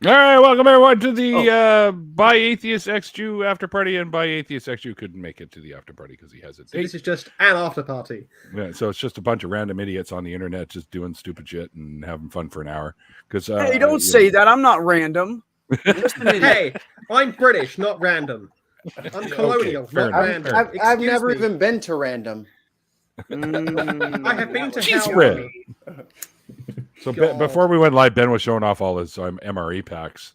All right, welcome everyone to the By Atheist X Jew after party, and By Atheist X Jew couldn't make it to the after party because he has a date. So this is just an after party. Yeah, so it's just a bunch of random idiots on the internet just doing stupid shit and having fun for an hour. Because hey, don't say that. I'm not random. Hey, I'm British, not random. I'm colonial, Okay, fair not enough, random. I've never me. even been to random. I have been to Cheese hell. spread. So before we went live, Ben was showing off all his MRE packs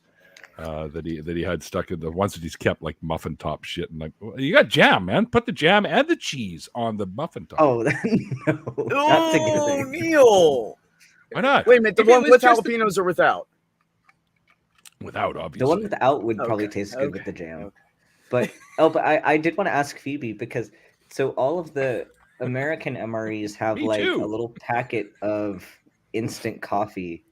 that he had stuck in the ones that he's kept, like muffin top shit, and like, you got jam, man. Put the jam and the cheese on the muffin top. Oh, no. Oh, Neil. Why not? Wait a minute. The If it one was with just jalapenos or without? Without, obviously. The one without would probably Okay, taste good okay, with the jam. okay. But I did want to ask Phoebe, because so all of the American MREs have Me like too. a little packet of instant coffee.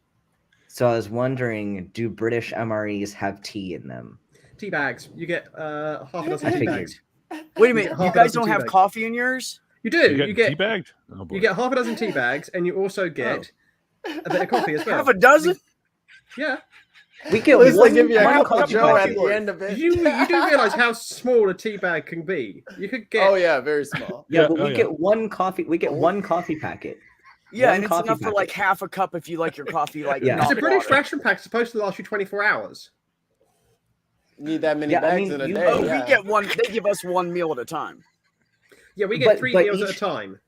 So I was wondering, do British MREs have tea in them? Tea bags. You get half a I dozen tea figured. bags. Wait a minute. Half You a guys dozen don't tea have bags. coffee in yours? You do. You You get get teabagged? Oh, boy. you get half a dozen tea bags, and you also get a bit of coffee as well. Half a dozen? Yeah. We get At least one, they give you a one cup of coffee Joe at packet. the end of it. You do realize how small a tea bag can be. You could get. Oh yeah, very small. Yeah, Yeah, but oh, we yeah. get one coffee. We get one coffee packet. Yeah, One and it's coffee enough for like packet. half a cup if you like your coffee like Yeah. not It's a British water. ration pack supposed to last you 24 hours. Need that many Yeah, I bags mean, in a you- day. Oh, yeah. we get one. They give us one meal at a time. Yeah, we get But- three but meals at a each- time.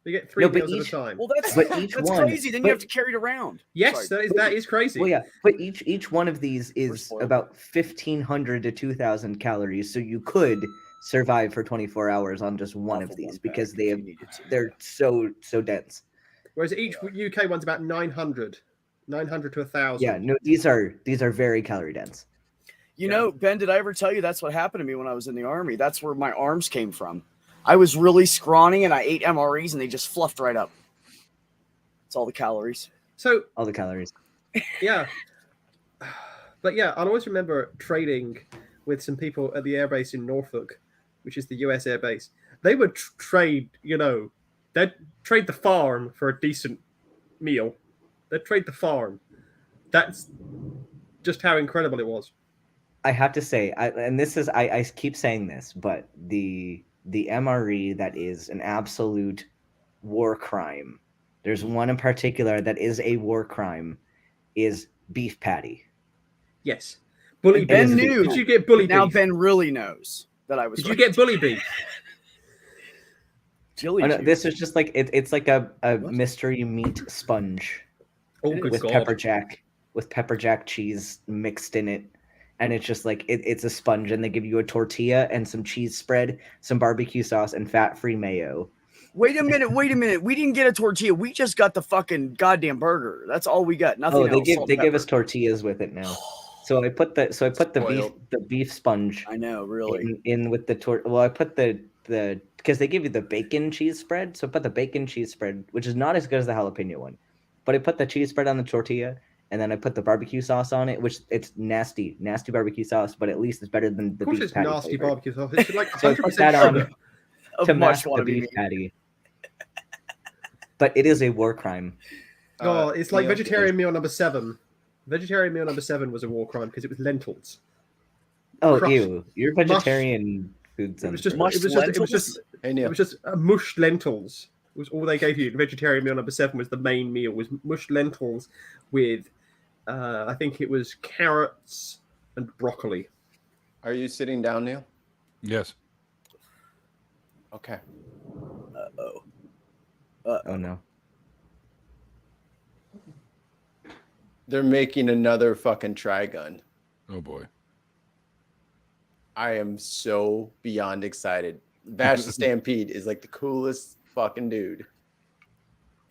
We get three No, but meals each- at a time. Well, that's But each that's one- crazy. Then but- you have to carry it around. Yes, Sorry. that is crazy. Well, yeah, but each one of these is spoiled. about 1,500 to 2,000 calories, so you could survive for 24 hours on just one Off of these pack because if they you have needed to. they're so dense. Whereas each UK one's about 900 to 1,000. Yeah, no, these are very calorie dense. You Yeah. know, Ben, did I ever tell you that's what happened to me when I was in the army? That's where my arms came from. I was really scrawny and I ate MREs and they just fluffed right up. It's all the calories. So All the calories. yeah, but yeah, I'll always remember trading with some people at the airbase in Norfolk, which is the US airbase. They would trade, they'd trade the farm for a decent meal. They'd trade the farm. That's just how incredible it was. I have to say, I keep saying this, but the MRE that is an absolute war crime. There's one in particular that is a war crime, is beef patty. Yes. Bully Ben beef. knew. Did you get bully Now beef? Ben really knows that I was Did you get bully beef? Chili Oh, no, juice. this is just like it's like a mystery meat sponge Oh, good with God. pepper jack cheese mixed in it, and it's just like it's a sponge, and they give you a tortilla and some cheese spread, some barbecue sauce, and fat-free mayo. Wait a minute. We didn't get a tortilla. We just got the fucking goddamn burger. That's all we got. Nothing Oh, else. Salt they and give us pepper. tortillas with it now. So I put the beef sponge I know, really. in with the Well, I put the because they give you the bacon cheese spread. So I put the bacon cheese spread, which is not as good as the jalapeno one, but I put the cheese spread on the tortilla, and then I put the barbecue sauce on it, which it's nasty barbecue sauce, but at least it's better than the Of course, beef it's patty nasty flavor. barbecue sauce. It's like So I 100% put that on sugar. to Much mask the wanna be beef mean. patty. But it is a war crime. Oh, it's like Neil, vegetarian meal number 7. Vegetarian meal number 7 was a war crime because it was lentils. Oh, crushed ew! Your vegetarian food It sounds was just, great. it was just Hey It Neil, was just mushed lentils. It was all they gave you. Vegetarian meal number 7 was the main meal. Was mushed lentils with, I think it was carrots and broccoli. are you sitting down, Neil? Yes. Okay. Oh no! They're making another fucking Trigun. Oh, boy. I am so beyond excited. Vash the Stampede is like the coolest fucking dude.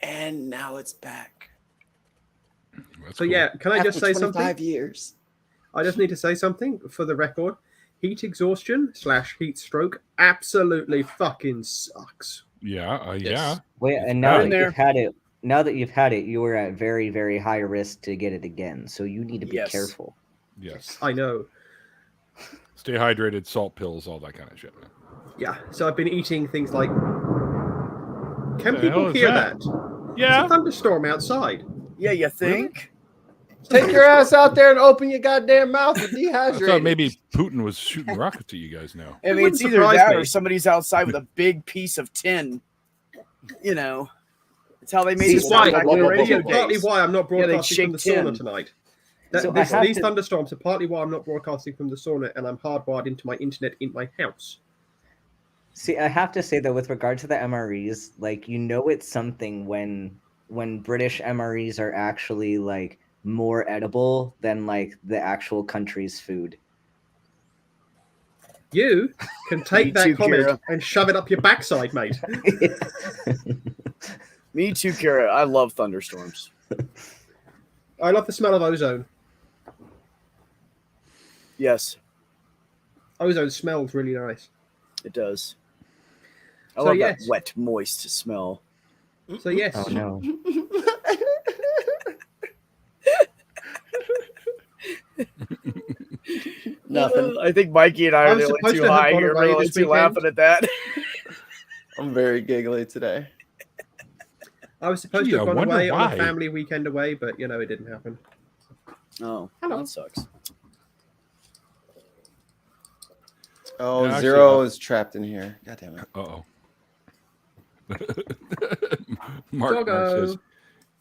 And now it's back. That's So cool. yeah, can I just After say 25 something? years. I just need to say something for the record. Heat exhaustion / heat stroke absolutely fucking sucks. Yeah. Yes. Yeah. Wait, and now Been that there. you've had it, you are at very, very high risk to get it again. So you need to be Yes. careful. Yes. I know. Stay hydrated, salt pills, all that kind of shit. Man. Yeah. So I've been eating things like. Can The hell people is hear that? that? It's Yeah. a thunderstorm outside. Yeah, you think? Take your ass out there and open your goddamn mouth and I dehydrate. thought maybe Putin was shooting rockets at you guys now. I mean, wouldn't it's either surprise that me. or somebody's outside with a big piece of tin. You know, it's how they made See, it This is sound why, back in the radio this is partly days. why I'm not Yeah, they'd broadcasting from the shake sauna tin. tonight. So I have These to- thunderstorms are partly why I'm not broadcasting from the sauna, and I'm hardwired into my internet in my house. See, I have to say though, with regard to the MREs, like it's something when British MREs are actually like more edible than like the actual country's food. You can take Me that too, comment Kira. and shove it up your backside, mate. Me too, Kira. I love thunderstorms. I love the smell of ozone. Yes, Ozone smells really nice. it does. I So, love yes. that wet, moist smell. So yes, Oh no. Nothing. I think Mikey and I I are was the only supposed two to have high gone here. away We're this be laughing at that. I'm very giggly today. I was supposed Gee, to I have gone wonder away on why. a family weekend away, but it didn't happen. Oh, Hello. that sucks. Oh, Yeah, actually, Zero is trapped in here. God damn it. Uh-oh. Mark Doggo. says,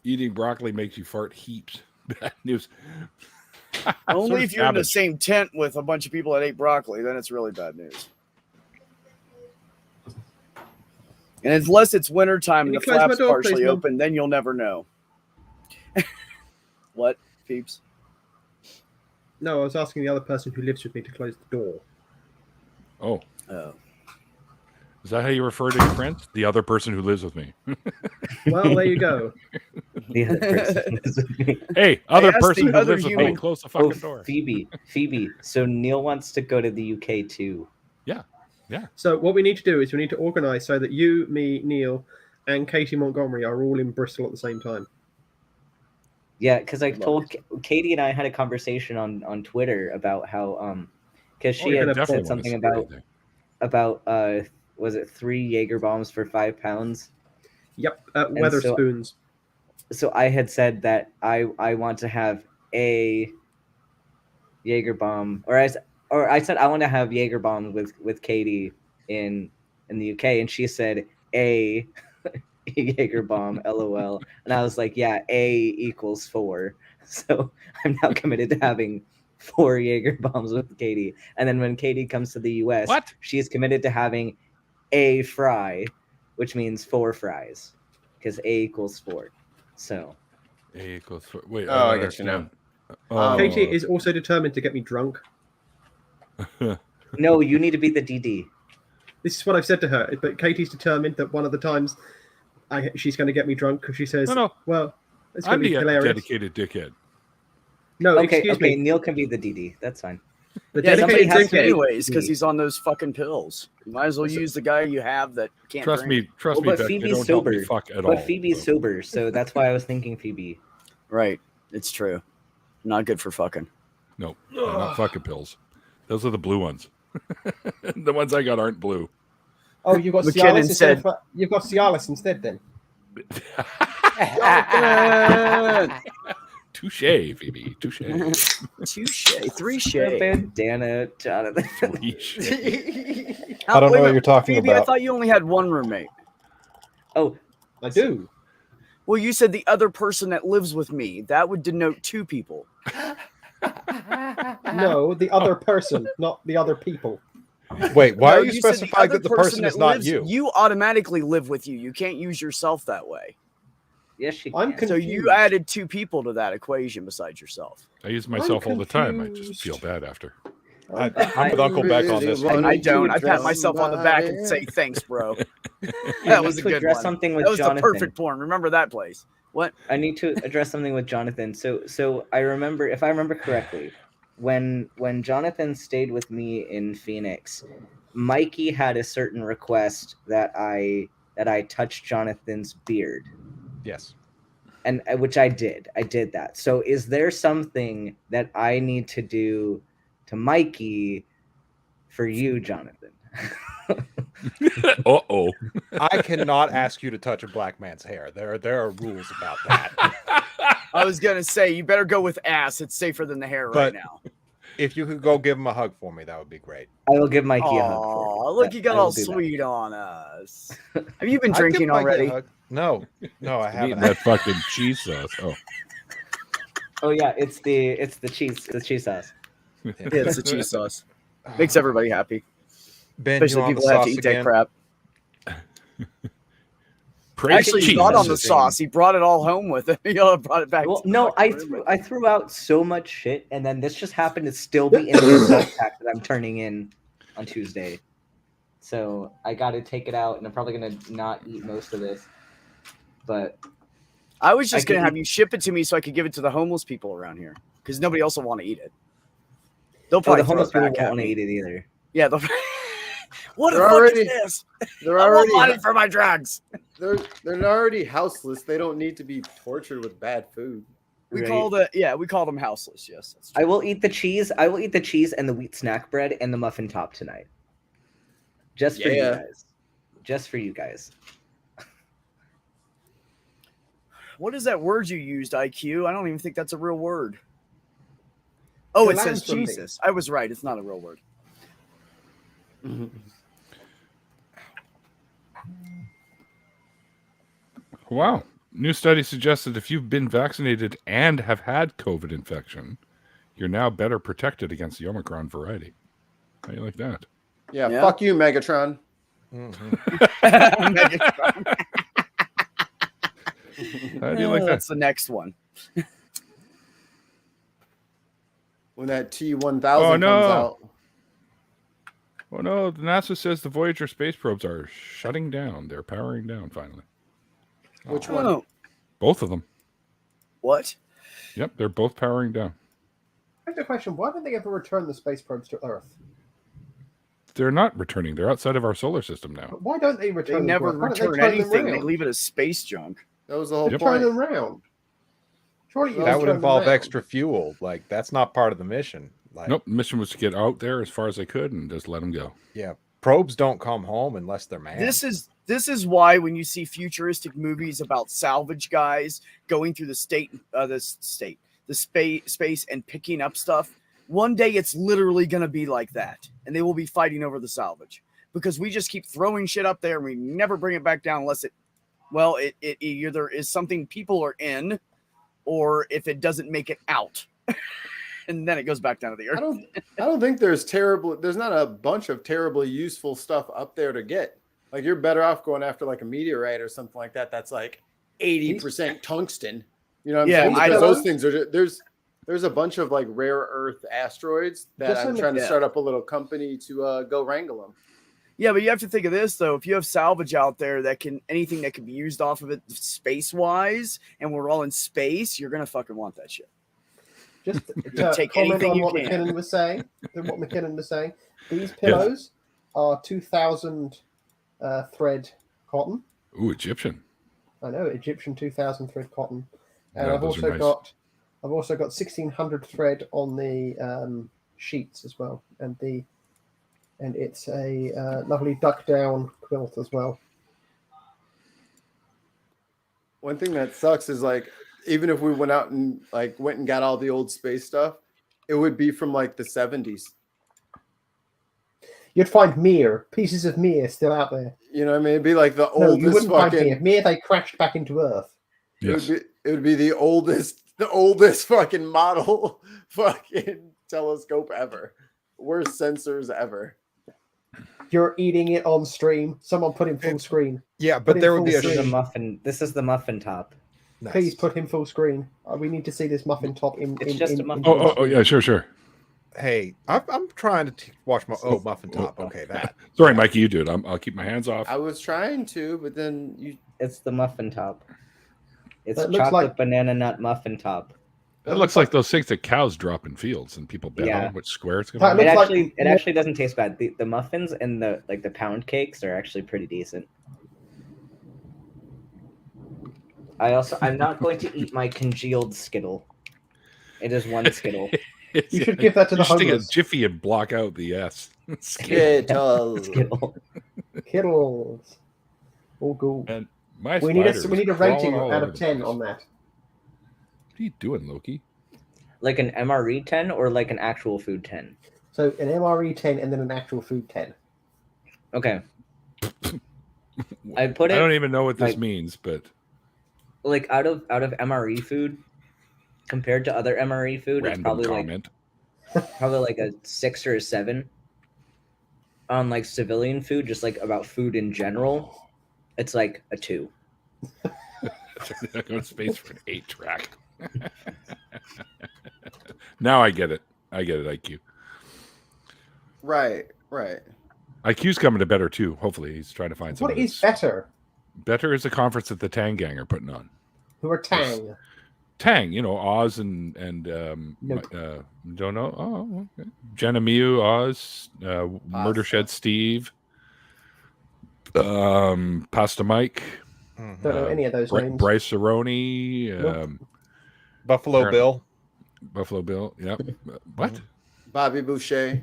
eating broccoli makes you fart heaps. Bad news. Only Sort of if you're in the savage. same tent with a bunch of people that ate broccoli, then it's really bad news. And unless it's wintertime Can and you the close my flaps door, partially please, Mum? open, then you'll never know. What, peeps? No, I was asking the other person who lives with me to close the door. Oh, Oh. is that how you refer to your friends? The other person who lives with me. Well, there you go. The other person is with me. Hey, other asked person the who other lives with me, human- close the Oh, fucking door. Phoebe. So Neil wants to go to the UK too. So what we need to do is we need to organise so that you, me, Neil, and Katie Montgomery are all in Bristol at the same time. Yeah, because I Love told Katie and I had a conversation on Twitter about how because she you're had gonna said something about was it 3 Jaeger bombs for £5? Yep, Weatherspoons. So I had said that I want to have a Jaeger bomb, or I said I want to have Jaeger bombs with Katie in the UK, and she said a Jaeger bomb, LOL, and I was like, yeah, A equals 4. So I'm now committed to having 4 Jaeger bombs with Katie, and then when Katie comes to the US, What? she is committed to having a fry, which means 4 fries, because A equals 4. So A equals 4. Wait, Oh, I don't get you now. understand. Oh, Katie is also determined to get me drunk. no, you need to be the DD. This is what I've said to her, but Katie's determined that one of the times she's going to get me drunk because she says, No. well, it's going I'm to be the hilarious. dedicated dickhead. No, Okay, excuse me. Neil can be the DD. That's fine. The Yeah, somebody somebody has has to be- anyways because he's on those fucking pills. You might as well use the guy you have that can't Trust drink. me, Well, Beck, but they Phoebe's don't help me sober. fuck at all. But Phoebe's so. sober, so that's why I was thinking Phoebe. Right. It's true. Not good for fucking. No, not fucking pills. Those are the blue ones. The ones I got aren't blue. Oh, you've got McKinnon Cialis said- you've got Cialis instead then. Touche, Phoebe. Touche. Touche. Three Bandana, Jonathan. Touche. I don't know what you're talking Phoebe, I about. thought you only had one roommate. Oh, I do. Well, you said the other person that lives with me. That would denote 2 people. No, the other person, not the other people. Wait, why No, are you said specifying other that the person is not lives, you? You automatically live with you. You can't use yourself that way. yes, she I'm can. So confused. you added 2 people to that equation besides yourself. I use myself all the time. I confused. just feel bad after. I'm with Uncle Beck on this one. I don't. I pat myself on the back and say thanks, bro. That was a to good address one. something with That was Jonathan. the perfect porn. Remember that place? What? I need to address something with Jonathan. So I remember, if I remember correctly, when Jonathan stayed with me in Phoenix, Mikey had a certain request that I touch Jonathan's beard, Yes. and which I did. I did that. So is there something that I need to do to Mikey for you, Jonathan? Uh-oh. I cannot ask you to touch a black man's hair. There are rules about that. I was gonna say you better go with ass. It's safer than the hair right But- now. If you could go give him a hug for me, that would be great. I will give Mikey a hug. Oh, For look, you. you got I will all do that. sweet on us. Have you been I'd give drinking Mikey a already? hug. No, I I'm eating haven't. that fucking cheese sauce. Oh, Oh yeah, it's the cheese sauce. Yeah, it's the cheese sauce. Makes everybody happy, Ben, you especially on the people that have to sauce eat that again? crap. praise Actually, he's cheese. not on the sauce. He brought it all home with him. He brought it back. Well, to the no, fucking room. I threw out so much shit, and then this just happened to still be in the salt pack that I'm turning in on Tuesday. So I got to take it out, and I'm probably gonna not eat most of this. But I was just I could gonna have eat- you ship it to me so I could give it to the homeless people around here because nobody else will want to eat it. They'll oh, probably the throw homeless it people back won't at want to me. eat it either. Yeah. What the They're fuck already- is this? They're I want money already for my drugs. they're already houseless. They don't need to be tortured with bad food. We Right. call them houseless. Yes, that's true. I will eat the cheese. I will eat the cheese and the wheat snack bread and the muffin top tonight. Just for you Yeah. guys. Just for you guys. What is that word you used, IQ? I don't even think that's a real word. Oh, it says Philanthropy. Jesus. I was right. It's not a real word. Wow. New study suggests that if you've been vaccinated and have had COVID infection, you're now better protected against the Omicron variety. How do you like that? Yeah, Yeah. fuck you, Megatron. How do you like that? That's the next one. When that T-1000 Oh, comes no. out. Oh no, NASA says the Voyager space probes are shutting down. They're powering down finally. Which one? Oh, Both of them. what? Yep, they're both powering down. I have a question. Why don't they ever return the space probes to Earth? They're not returning. They're outside of our solar system now. But why don't they They return them? never to Earth? Why don't they return turn them anything. They round? leave it as space junk. That was the whole Yep. Turn point. them round. Surely you That That just would turn them involve round. extra fuel. Like that's not part of the mission. Like, Nope, the mission was to get out there as far as they could and just let them go. yeah, probes don't come home unless they're manned. This is why when you see futuristic movies about salvage guys going through the space and picking up stuff, one day it's literally going to be like that, and they will be fighting over the salvage because we just keep throwing shit up there and we never bring it back down unless it either is something people are in, or if it doesn't make it out, and then it goes back down to the earth. I don't think there's not a bunch of terribly useful stuff up there to get. Like you're better off going after like a meteorite or something like that. That's like 80% tungsten. You know what I'm Yeah, saying? I Because know. those things are there's a bunch of like rare earth asteroids that Just I'm on the- trying to yeah. start up a little company to go wrangle them. Yeah, but you have to think of this though. If you have salvage out there anything that can be used off of it space wise, and we're all in space, you're gonna fucking want that shit. Just Just take comment anything on you what can. McKinnon was saying. These pillows are 2,000 thread cotton. Ooh, Egyptian. I know, Egyptian 2,000 thread cotton. And Yeah, I've those are also nice. got 1,600 thread on the sheets as well, and it's a lovely duck down quilt as well. One thing that sucks is like even if we went out and like went and got all the old space stuff, it would be from like the 70s. You'd find pieces of Mir still out there. You know what I mean? It'd be like the No, you oldest wouldn't find fucking Mir. They crashed back into Earth. Yes. it would be the oldest fucking model fucking telescope ever. Worst sensors ever. You're eating it on stream. Someone put him full screen. yeah, but Put there in would be a full This is screen. the muffin. This is the muffin top. Nice. Please put him full screen. We need to see this muffin top in. It's in, just in, a muffin. in full Oh, screen. yeah, sure. Hey, I'm trying to watch my muffin top. Okay, that. Sorry, Mikey, you do it. I'll keep my hands off. I was trying to, but then you It's the muffin top. It's That looks chocolate like- banana nut muffin top. That looks like those things that cows drop in fields and people bet Yeah. on which square it's That going to looks be. like- It actually doesn't taste bad. The muffins and the pound cakes are actually pretty decent. I'm not going to eat my congealed Skittle. It is one Skittle. You should give that to the You should take a homeless. jiffy and block out the S. Skittle. Skittle. Kittles. All good. And my We need spider we need a was crawling rating all out over of the 10 place. on that. are you doing, Loki? Like an MRE 10 or like an actual food 10? So an MRE 10 and then an actual food 10. Okay. I put it. I don't even know what this like- means, but Like out of MRE food compared to other MRE food, it's random probably comment. like a 6 or a 7. On like civilian food, just like about food in general, it's like a 2. I got space for an 8-track. Now I get it. IQ. Right. IQ's coming to better too. Hopefully, he's trying to find What something. is better? Better is a conference that the Tang Gang are putting on. Who are Tang? Tang, Oz and Nope. don't know. Oh, okay. Jenna Mew, Oz, Murder Shed Steve, Pasta Mike, Don't know any of those names. Bryce Aroni, Nope. Buffalo Bill. Buffalo Bill. Yep. What? Bobby Boucher.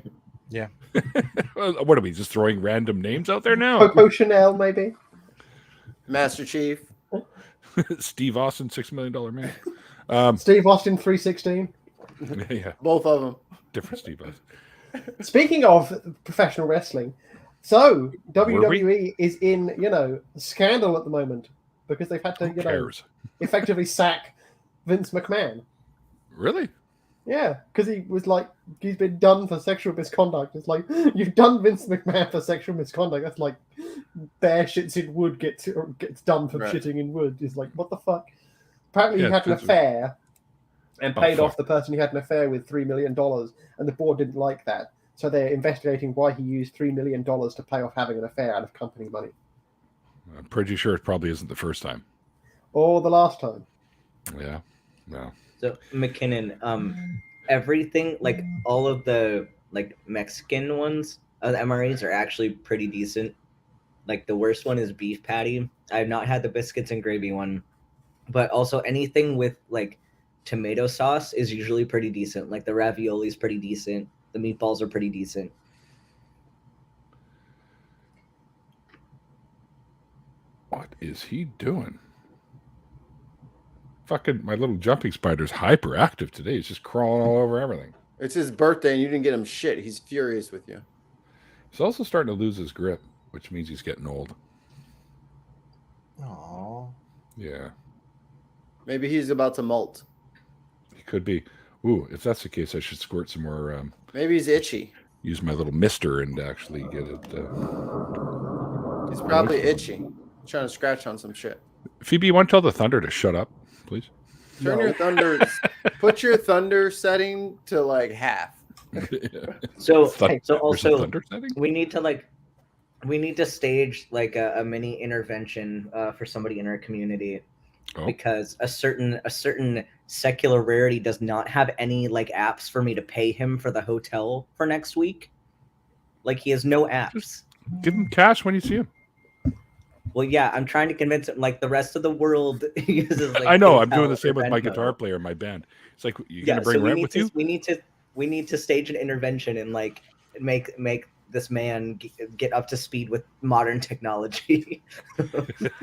What are we just throwing random names out there now? Coco Chanel, maybe. Master Chief. Steve Austin, $6 Million Man. Steve Austin 316. Yeah, Both of them. different Steve Austin. Speaking of professional wrestling, so WWE is in, scandal at the moment because they've had to, Who cares? effectively sack Vince McMahon. Really? Yeah, because he's been done for sexual misconduct. It's like, you've done Vince McMahon for sexual misconduct. That's like bear shits in wood gets done for Right. shitting in wood. It's like, what the fuck? Apparently Yeah, he had an it's- affair and paid fuck. off the person he had an affair with $3 million, and the board didn't like that. So they're investigating why he used $3 million to pay off having an affair out of company money. I'm pretty sure it probably isn't the first time. Or the last time. Yeah. No. So McKinnon, everything like all of the like Mexican ones, the MREs are actually pretty decent. Like the worst one is beef patty. I've not had the biscuits and gravy one, but also anything with like tomato sauce is usually pretty decent. Like the ravioli is pretty decent. The meatballs are pretty decent. What is he doing? Fucking my little jumping spider's hyperactive today. He's just crawling all over everything. It's his birthday and you didn't get him shit. He's furious with you. He's also starting to lose his grip, which means he's getting old. Aww. Yeah, Maybe he's about to molt. he could be. Ooh, if that's the case, I should squirt some more. Maybe he's itchy. Use my little mister and actually get it. He's probably itchy. Trying to scratch on some shit. Phoebe, you want to tell the thunder to shut up, please? Turn No. your thunder. Put your thunder setting to like half. So Thun- so Where's the also thunder setting? we need to stage like a mini intervention for somebody in our community. Oh. Because a certain secular rarity does not have any like apps for me to pay him for the hotel for next week. Like he has no apps. Give him cash when you see him. Well, yeah, I'm trying to convince him. Like the rest of the world uses. Like, I know. I'm PayPal doing the or same with my Venmo. guitar player in my band. It's like you Yeah, gonna bring so we rent need with to you? we need to stage an intervention and like make this man get up to speed with modern technology.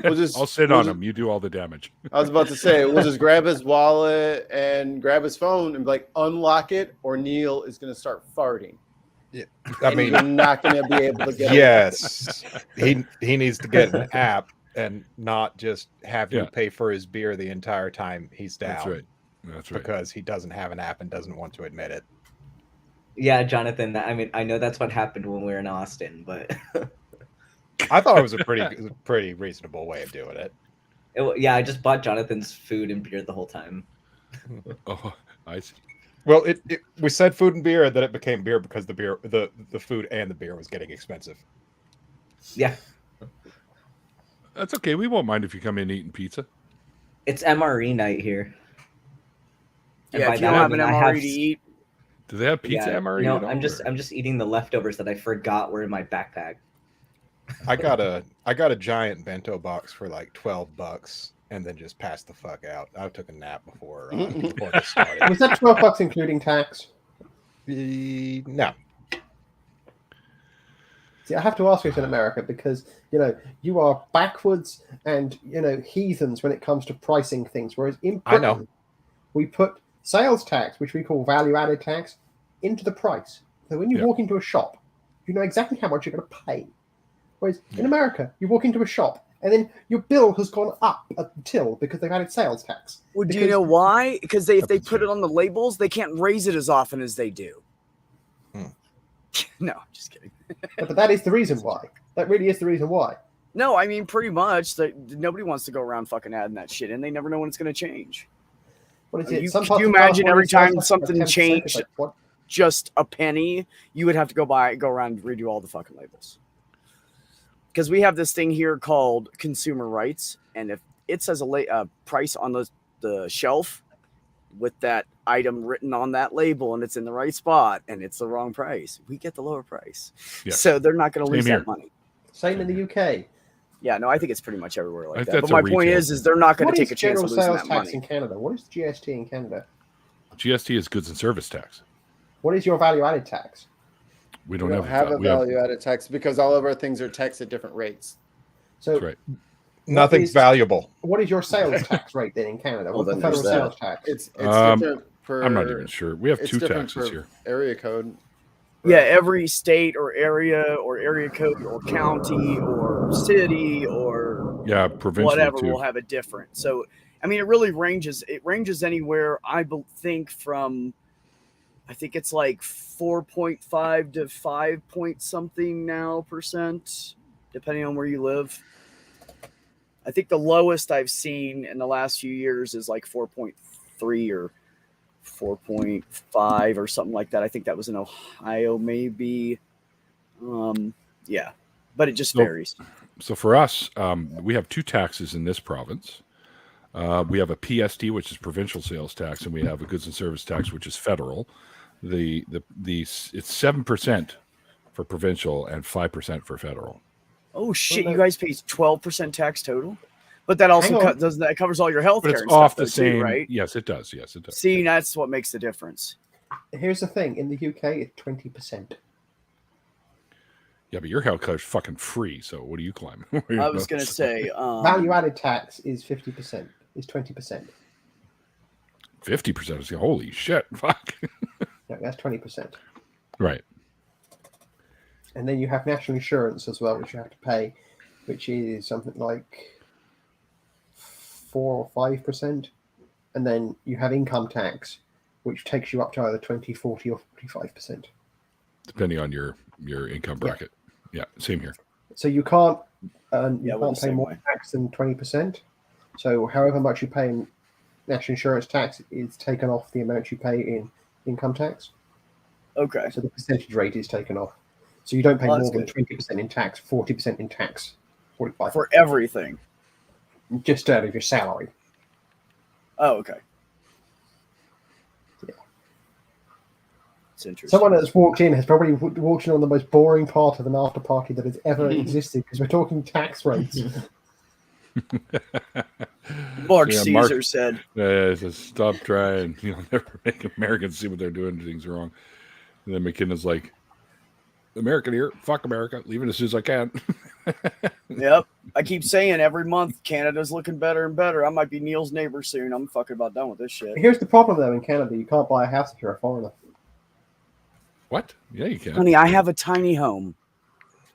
I'll sit on him. You do all the damage. I was about to say, we'll just grab his wallet and grab his phone and be like, unlock it, or Neil is going to start farting. I And mean, you're not going to be able to get it. yes, he needs to get an app and not just have you Yeah. pay for his beer the entire time he's down. That's right. That's right. Because he doesn't have an app and doesn't want to admit it. Yeah, Jonathan. I mean, I know that's what happened when we were in Austin, but I thought it was a pretty reasonable way of doing it. yeah, I just bought Jonathan's food and beer the whole time. Oh, I see. Well, we said food and beer, and then it became beer because the food and the beer was getting expensive. Yeah, That's okay. We won't mind if you come in eating pizza. it's MRE night here. And Yeah, by if you don't that, I have an mean, I MRE have- to eat, Do they have pizza yeah, MRE? no, at all, I'm just or- eating the leftovers that I forgot were in my backpack. I got a giant bento box for like $12, and then just passed the fuck out. I took a nap before this started. Was that $12 including tax? No, See, I have to ask this in America because, you are backwards and, heathens when it comes to pricing things. Whereas in I know. Britain, we put sales tax, which we call value-added tax, into the price. So when you walk into a shop, you know exactly how much you're going to pay. Whereas in America, you walk into a shop, and then your bill has gone up at the till because they've added sales tax. Well, do you know why? Because if they put it on the labels, they can't raise it as often as they do. No, just kidding. But that is the reason why. That really is the reason why. No, I mean, pretty much. Nobody wants to go around fucking adding that shit in. They never know when it's going to change. What is it? Can you imagine every time something changed just a penny, you would have to go around and redo all the fucking labels? Because we have this thing here called consumer rights, and if it says a price on the shelf with that item written on that label and it's in the right spot and it's the wrong price, we get the lower price. Yes. So they're not going to lose that money. Same in the UK. Yeah, no, I think it's pretty much everywhere like that. But my point is they're not going to take a chance of losing that money. What is general sales tax in Canada? What is GST in Canada? GST is goods and service tax. What is your value-added tax? We don't have a value-added tax because all of our things are taxed at different rates. So that's right. Nothing's valuable. What is your sales tax rate then in Canada? What's the federal sales tax? It's different per. I'm not even sure. We have two taxes here. Area code. Yeah, every state or area code or county or city or provincial whatever too. will have a different. So I mean, it really ranges. It ranges anywhere. I think from. I think it's like 4.5 to 5 point something now %, depending on where you live. I think the lowest I've seen in the last few years is like 4.3 or 4.5 or something like that. I think that was in Ohio, maybe. Yeah, but it just varies. So for us, we have two taxes in this province. We have a PST, which is provincial sales tax, and we have a goods and service tax, which is federal. It's 7% for provincial and 5% for federal. Oh shit! You guys pay 12% tax total, but that also covers all your health care. But it's and off stuff the same, right? Yes, it does. Yes, it does. See, that's what makes the difference. Here's the thing: in the UK, it's 20%. Yeah, but your health care is fucking free. So what are you climbing? I was gonna say value-added tax is 50%. Is 20%. 50% is holy shit. Fuck. No, that's 20%. Right. And then you have national insurance as well, which you have to pay, which is something like 4 or 5%. And then you have income tax, which takes you up to either 20, 40, or 45%. Depending on your income bracket. Yeah, same here. So you can't pay more tax than 20%. So however much you pay in national insurance tax is taken off the amount you pay in income tax. Okay. So the percentage rate is taken off. So you don't pay more than 20% in tax, 40% in tax, 45%. For everything? Just out of your salary. Oh, okay. Yeah. It's interesting. Someone that's walked in has probably walked in on the most boring part of an after party that has ever existed because we're talking tax rates. Mark Caesar said, stop trying. Never make Americans see what they're doing. Things wrong. And then McKinnon like, American here. Fuck America. Leave it as soon as I can. Yep. I keep saying every month Canada's looking better and better. I might be Neil's neighbor soon. I'm fucking about done with this shit. Here's the problem, though, in Canada. You can't buy a house if you're a foreigner. What? Yeah, you can. Honey, I have a tiny home.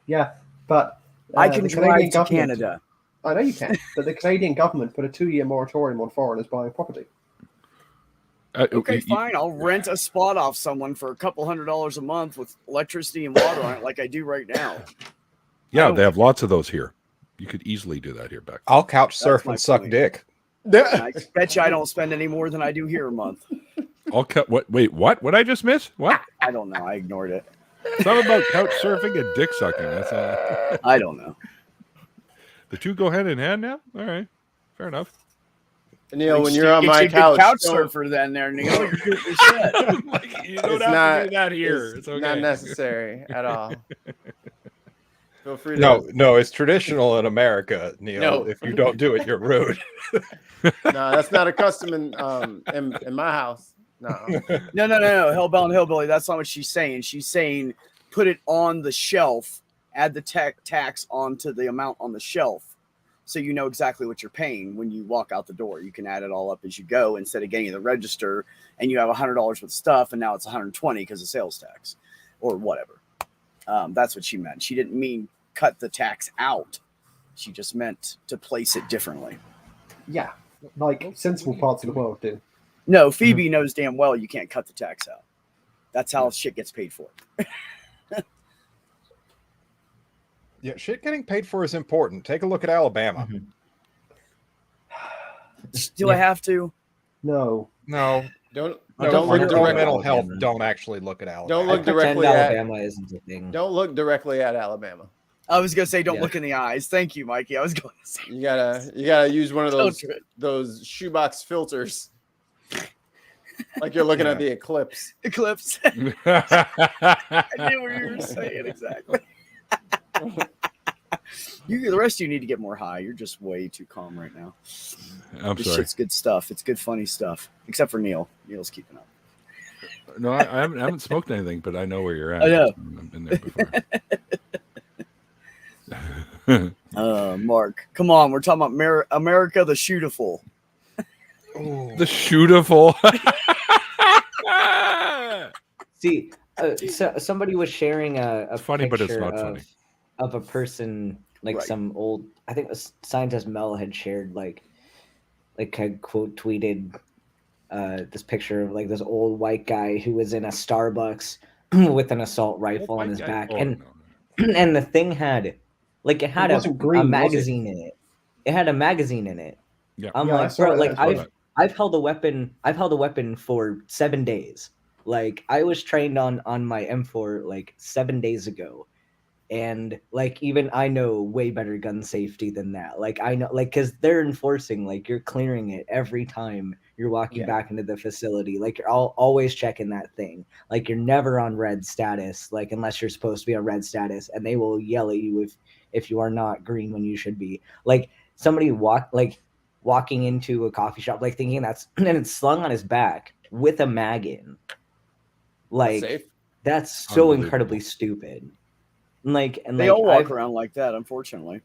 Yeah, but I can drive to Canada. I know you can, but the Canadian government put a 2-year moratorium on foreigners buying property. Okay, fine. I'll rent a spot off someone for a couple $100 a month with electricity and water on it, like I do right now. Yeah, they have lots of those here. You could easily do that here, Beck. I'll couch surf and suck dick. I bet you I don't spend any more than I do here a month. I'll cut. What? Wait, what? What I just miss? What? I don't know. I ignored it. It's not about couch surfing and dick sucking. That's all. I don't know. The two go hand in hand now. All right, fair enough. Neil, when you're on my couch surfer, then there, Neil, you're good for shit. Like, you don't have to do that here. It's okay. Not necessary at all. Feel free to. No, it's traditional in America, Neil. No. If you don't do it, you're rude. No, that's not a custom in my house. No. Hellbound Hillbilly. That's not what she's saying. She's saying put it on the shelf, add the tax onto the amount on the shelf. So you know exactly what you're paying when you walk out the door. You can add it all up as you go instead of getting to the register and you have $100 worth of stuff and now it's 120 because of sales tax or whatever. That's what she meant. She didn't mean cut the tax out. She just meant to place it differently. Yeah, like sensible parts of the world do. No, Phoebe knows damn well you can't cut the tax out. That's how shit gets paid for. Yeah, shit getting paid for is important. Take a look at Alabama. Do I have to? No. No, Don't don't for look your directly own mental at health, Alabama. don't actually look at Alabama. Don't I look pretend directly at Alabama isn't a thing. don't look directly at Alabama. I was gonna say don't Yeah. look in the eyes. Thank you, Mikey. I was going to say You gotta use one of Don't those do it. those shoebox filters. Like you're looking at the eclipse. Eclipse. I knew what you were saying exactly. The rest of you need to get more high. You're just way too calm right now. I'm This sorry. shit's good stuff. It's good, funny stuff. Except for Neil. Neil's keeping up. No, I haven't smoked anything, but I know where you're at. I know. I've been there before. Mark, come on. We're talking about America the Shootiful. The Shootiful. See, so somebody was sharing a It's funny, but it's picture not funny. of a person, like Right. some old, I think it was Scientist Mel had shared, like had quote tweeted this picture of like this old white guy who was in a Starbucks with an assault rifle on his back. Oh, And no. and the thing had, like, it had wasn't green, a was it? magazine in it. It had a magazine in it. Yeah. I'm Yeah, I like, saw bro, that like as well. I've held a weapon. I've held a weapon for 7 days. Like I was trained on my M4 like 7 days ago, and like even I know way better gun safety than that. Like I know, like, because they're enforcing, like, you're clearing it every time you're walking Yeah. back into the facility. Like you're always checking that thing. Like you're never on red status, like unless you're supposed to be on red status, and they will yell at you if you are not green when you should be. Like somebody walking into a coffee shop, like thinking that's and it's slung on his back with a mag in. Like Safe. that's so Unbelievable. incredibly stupid. Like, and They like all walk I've- around like that, unfortunately.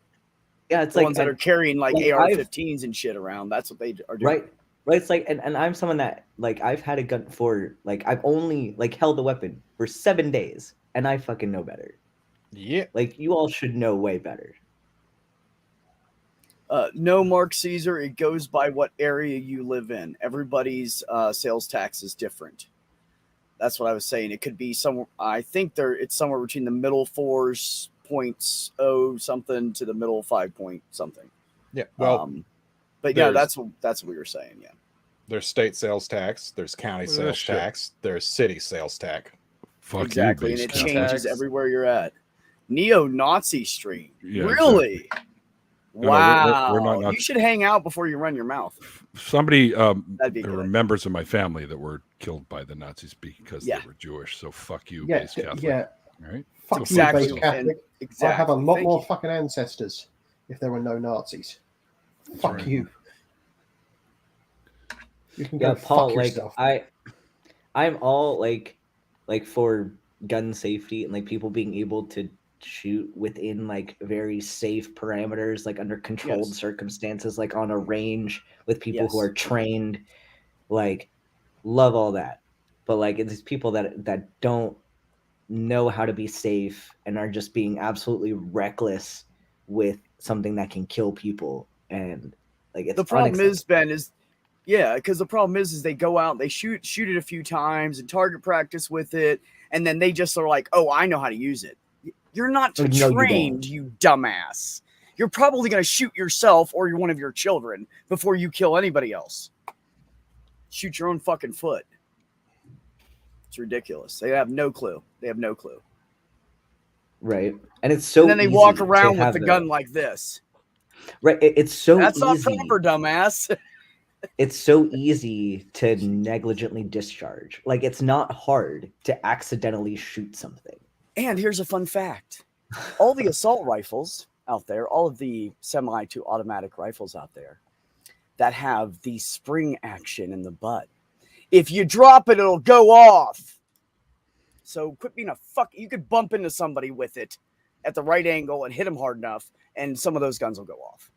Yeah, it's The like ones that are carrying like like, AR-15s and shit around. That's what they are doing. right. It's like, and I'm someone that like I've had a gun for like I've only like held a weapon for 7 days, and I fucking know better. Yeah. Like you all should know way better. No, Mark Caesar. It goes by what area you live in. Everybody's sales tax is different. That's what I was saying. It could be somewhere. I think it's somewhere between the middle 4.0 something to the middle 5 point something. Yeah. Well, but yeah, there's- that's what we were saying. Yeah. there's state sales tax, there's county sales shit. tax, there's city sales tax. Fuck Exactly, you, and it base changes tax. everywhere you're at. Neo-Nazi stream. Yeah, Really? No, Wow. we're not You Nazi. should hang out before you run your mouth. Somebody, That'd be there good. were members of my family that were killed by the Nazis because Yeah. they were Jewish. So fuck you, Yeah, base Catholic. yeah. All right. Fuck Exactly. you, base Catholic. Exactly. I have a lot Thank more you. fucking ancestors if there were no Nazis. That's Fuck right. you. You can go Yeah, Paul. fuck Like yourself. I'm all like for gun safety and like people being able to shoot within like very safe parameters, like under controlled Yes. circumstances, like on a range with people who Yes. are trained. Like, love all that, but like it's these people that don't know how to be safe and are just being absolutely reckless with something that can kill people. And like it's The problem unacceptable. is, Ben, because the problem is they go out, they shoot it a few times and target practice with it, and then they just are like, oh, I know how to use it. You're not No, you don't. trained, you dumbass. You're probably going to shoot yourself or one of your children before you kill anybody else. Shoot your own fucking foot. It's ridiculous. They have no clue. Right, and it's so And then they easy walk to around with have the gun like this. Right, it's so That's not easy. proper, dumbass. It's so easy to negligently discharge. Like it's not hard to accidentally shoot something. And here's a fun fact. All the assault rifles out there, all of the semi to automatic rifles out there that have the spring action in the butt. If you drop it, it'll go off. So quit being a fuck. You could bump into somebody with it at the right angle and hit them hard enough, and some of those guns will go off.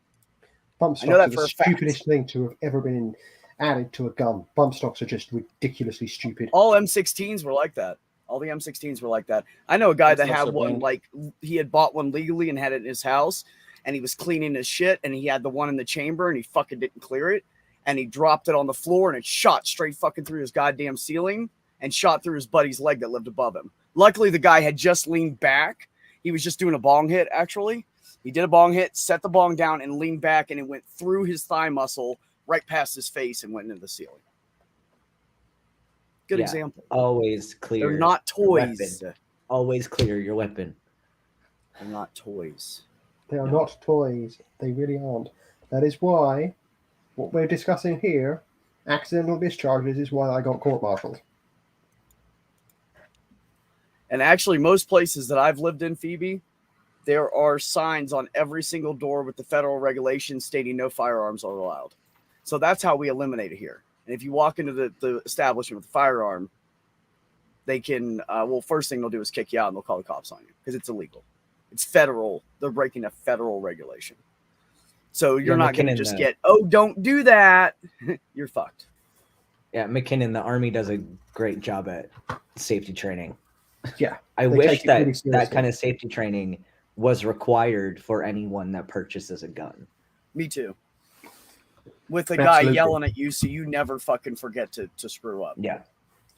Bump I know that stocks for are a the fact. stupidest thing to have ever been added to a gun. Bump stocks are just ridiculously stupid. All M16s were like that. All the M16s were like that. I know a guy that had one, like he had bought one legally and had it in his house, and he was cleaning his shit, and he had the one in the chamber, and he fucking didn't clear it, and he dropped it on the floor, and it shot straight fucking through his goddamn ceiling and shot through his buddy's leg that lived above him. Luckily, the guy had just leaned back. He was just doing a bong hit, actually. He did a bong hit, set the bong down, and leaned back, and it went through his thigh muscle right past his face and went into the ceiling. Good Yeah. example. Always clear. They're not your toys. weapon. Always clear your weapon. They're not toys. They are not toys. They really aren't. That is why what we're discussing here, accidental discharges, is why I got court-martialed. And actually, most places that I've lived in, Phoebe, there are signs on every single door with the federal regulations stating no firearms are allowed. So that's how we eliminate it here. And if you walk into the establishment with a firearm, they can, first thing they'll do is kick you out and they'll call the cops on you because it's illegal. It's federal. They're breaking a federal regulation. So you're not going to just get, oh, don't do that. You're fucked. Yeah, McKinnon, the Army does a great job at safety training. Yeah. I They wish take it pretty that seriously. kind of safety training was required for anyone that purchases a gun. Me too. With a guy Absolutely. yelling at you so you never fucking forget to screw up. Yeah.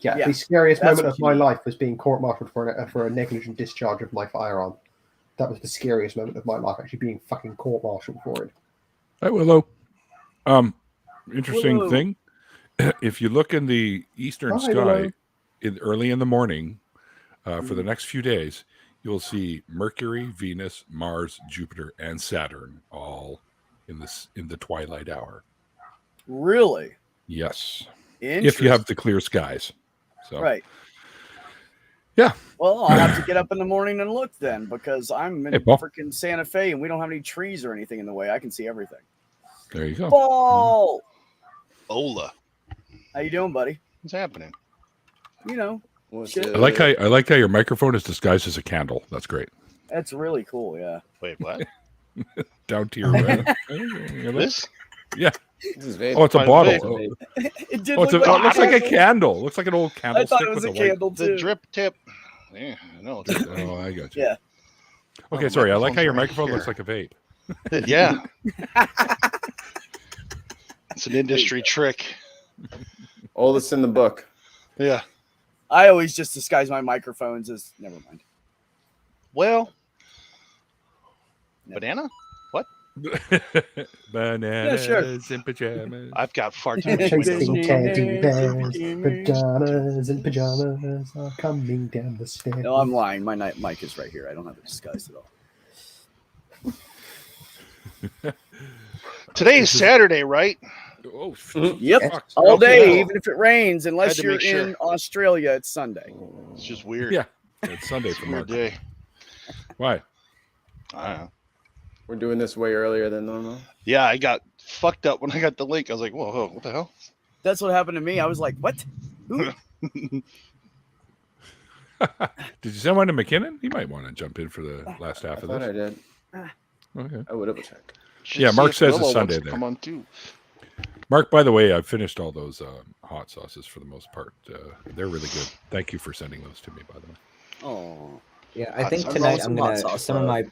Yeah, Yeah, the scariest that's moment what of you my need. life was being court-martialed for a negligent discharge of my firearm. That was the scariest moment of my life, actually being fucking court-martialed for it. Hi, Willow. Interesting Willow. thing. If you look in the eastern Hi, sky Willow. early in the morning for the next few days, you'll see Mercury, Venus, Mars, Jupiter, and Saturn all in the twilight hour. Really? Yes, if you have the clear skies. So Right. Yeah. Well, I'll have to get up in the morning and look then because I'm in Hey, Paul. freaking Santa Fe and we don't have any trees or anything in the way. I can see everything. there you go. Paul, Ola. how you doing, buddy? What's happening? You know, What's Shit. I like how your microphone is disguised as a candle. That's great. that's really cool. Yeah. Wait, what? Down to your right. This? This is vape. Oh, it's a Fine bottle. vape. It did Oh, it look looks like a candle. candle. It looks like an old I candlestick. thought it was a with light. candle The too. drip tip. Yeah, I know. Oh, I got you. Yeah. Okay, Oh, sorry. I like how your microphone's microphone right looks like a vape. Yeah. It's an industry trick. Oldest in the book. Yeah. I always just disguise my microphones as never mind. Well, No. banana? Bananas in pajamas. I've got far too many windows Chasing open. teddy bears, pajamas and pajamas are coming down the stairs. No, I'm lying. My mic is right here. I don't have it disguised at all. Today's Saturday, right? Oh, Yep. fuck. All day, Okay. even if it rains, unless Had to you're make sure. in Australia, it's Sunday. It's just weird. Yeah. It's Sunday It's for a weird Mark. day. Why? I don't know. We're doing this way earlier than normal. Yeah, I got fucked up when I got the link. I was like, whoa, what the hell? That's what happened to me. I was like, what? Who? Did you send one to McKinnon? He might want to jump in for the last half I of thought I this. did. Okay. I would double check. Should Yeah, see Mark if says it's Willow Sunday wants to there. Come on too. Mark, by the way, I've finished all those hot sauces for the most part. They're really good. Thank you for sending those to me, by the way. Oh, Yeah, I Hot think sauce. tonight Some I'm hot gonna sauce, some of though. my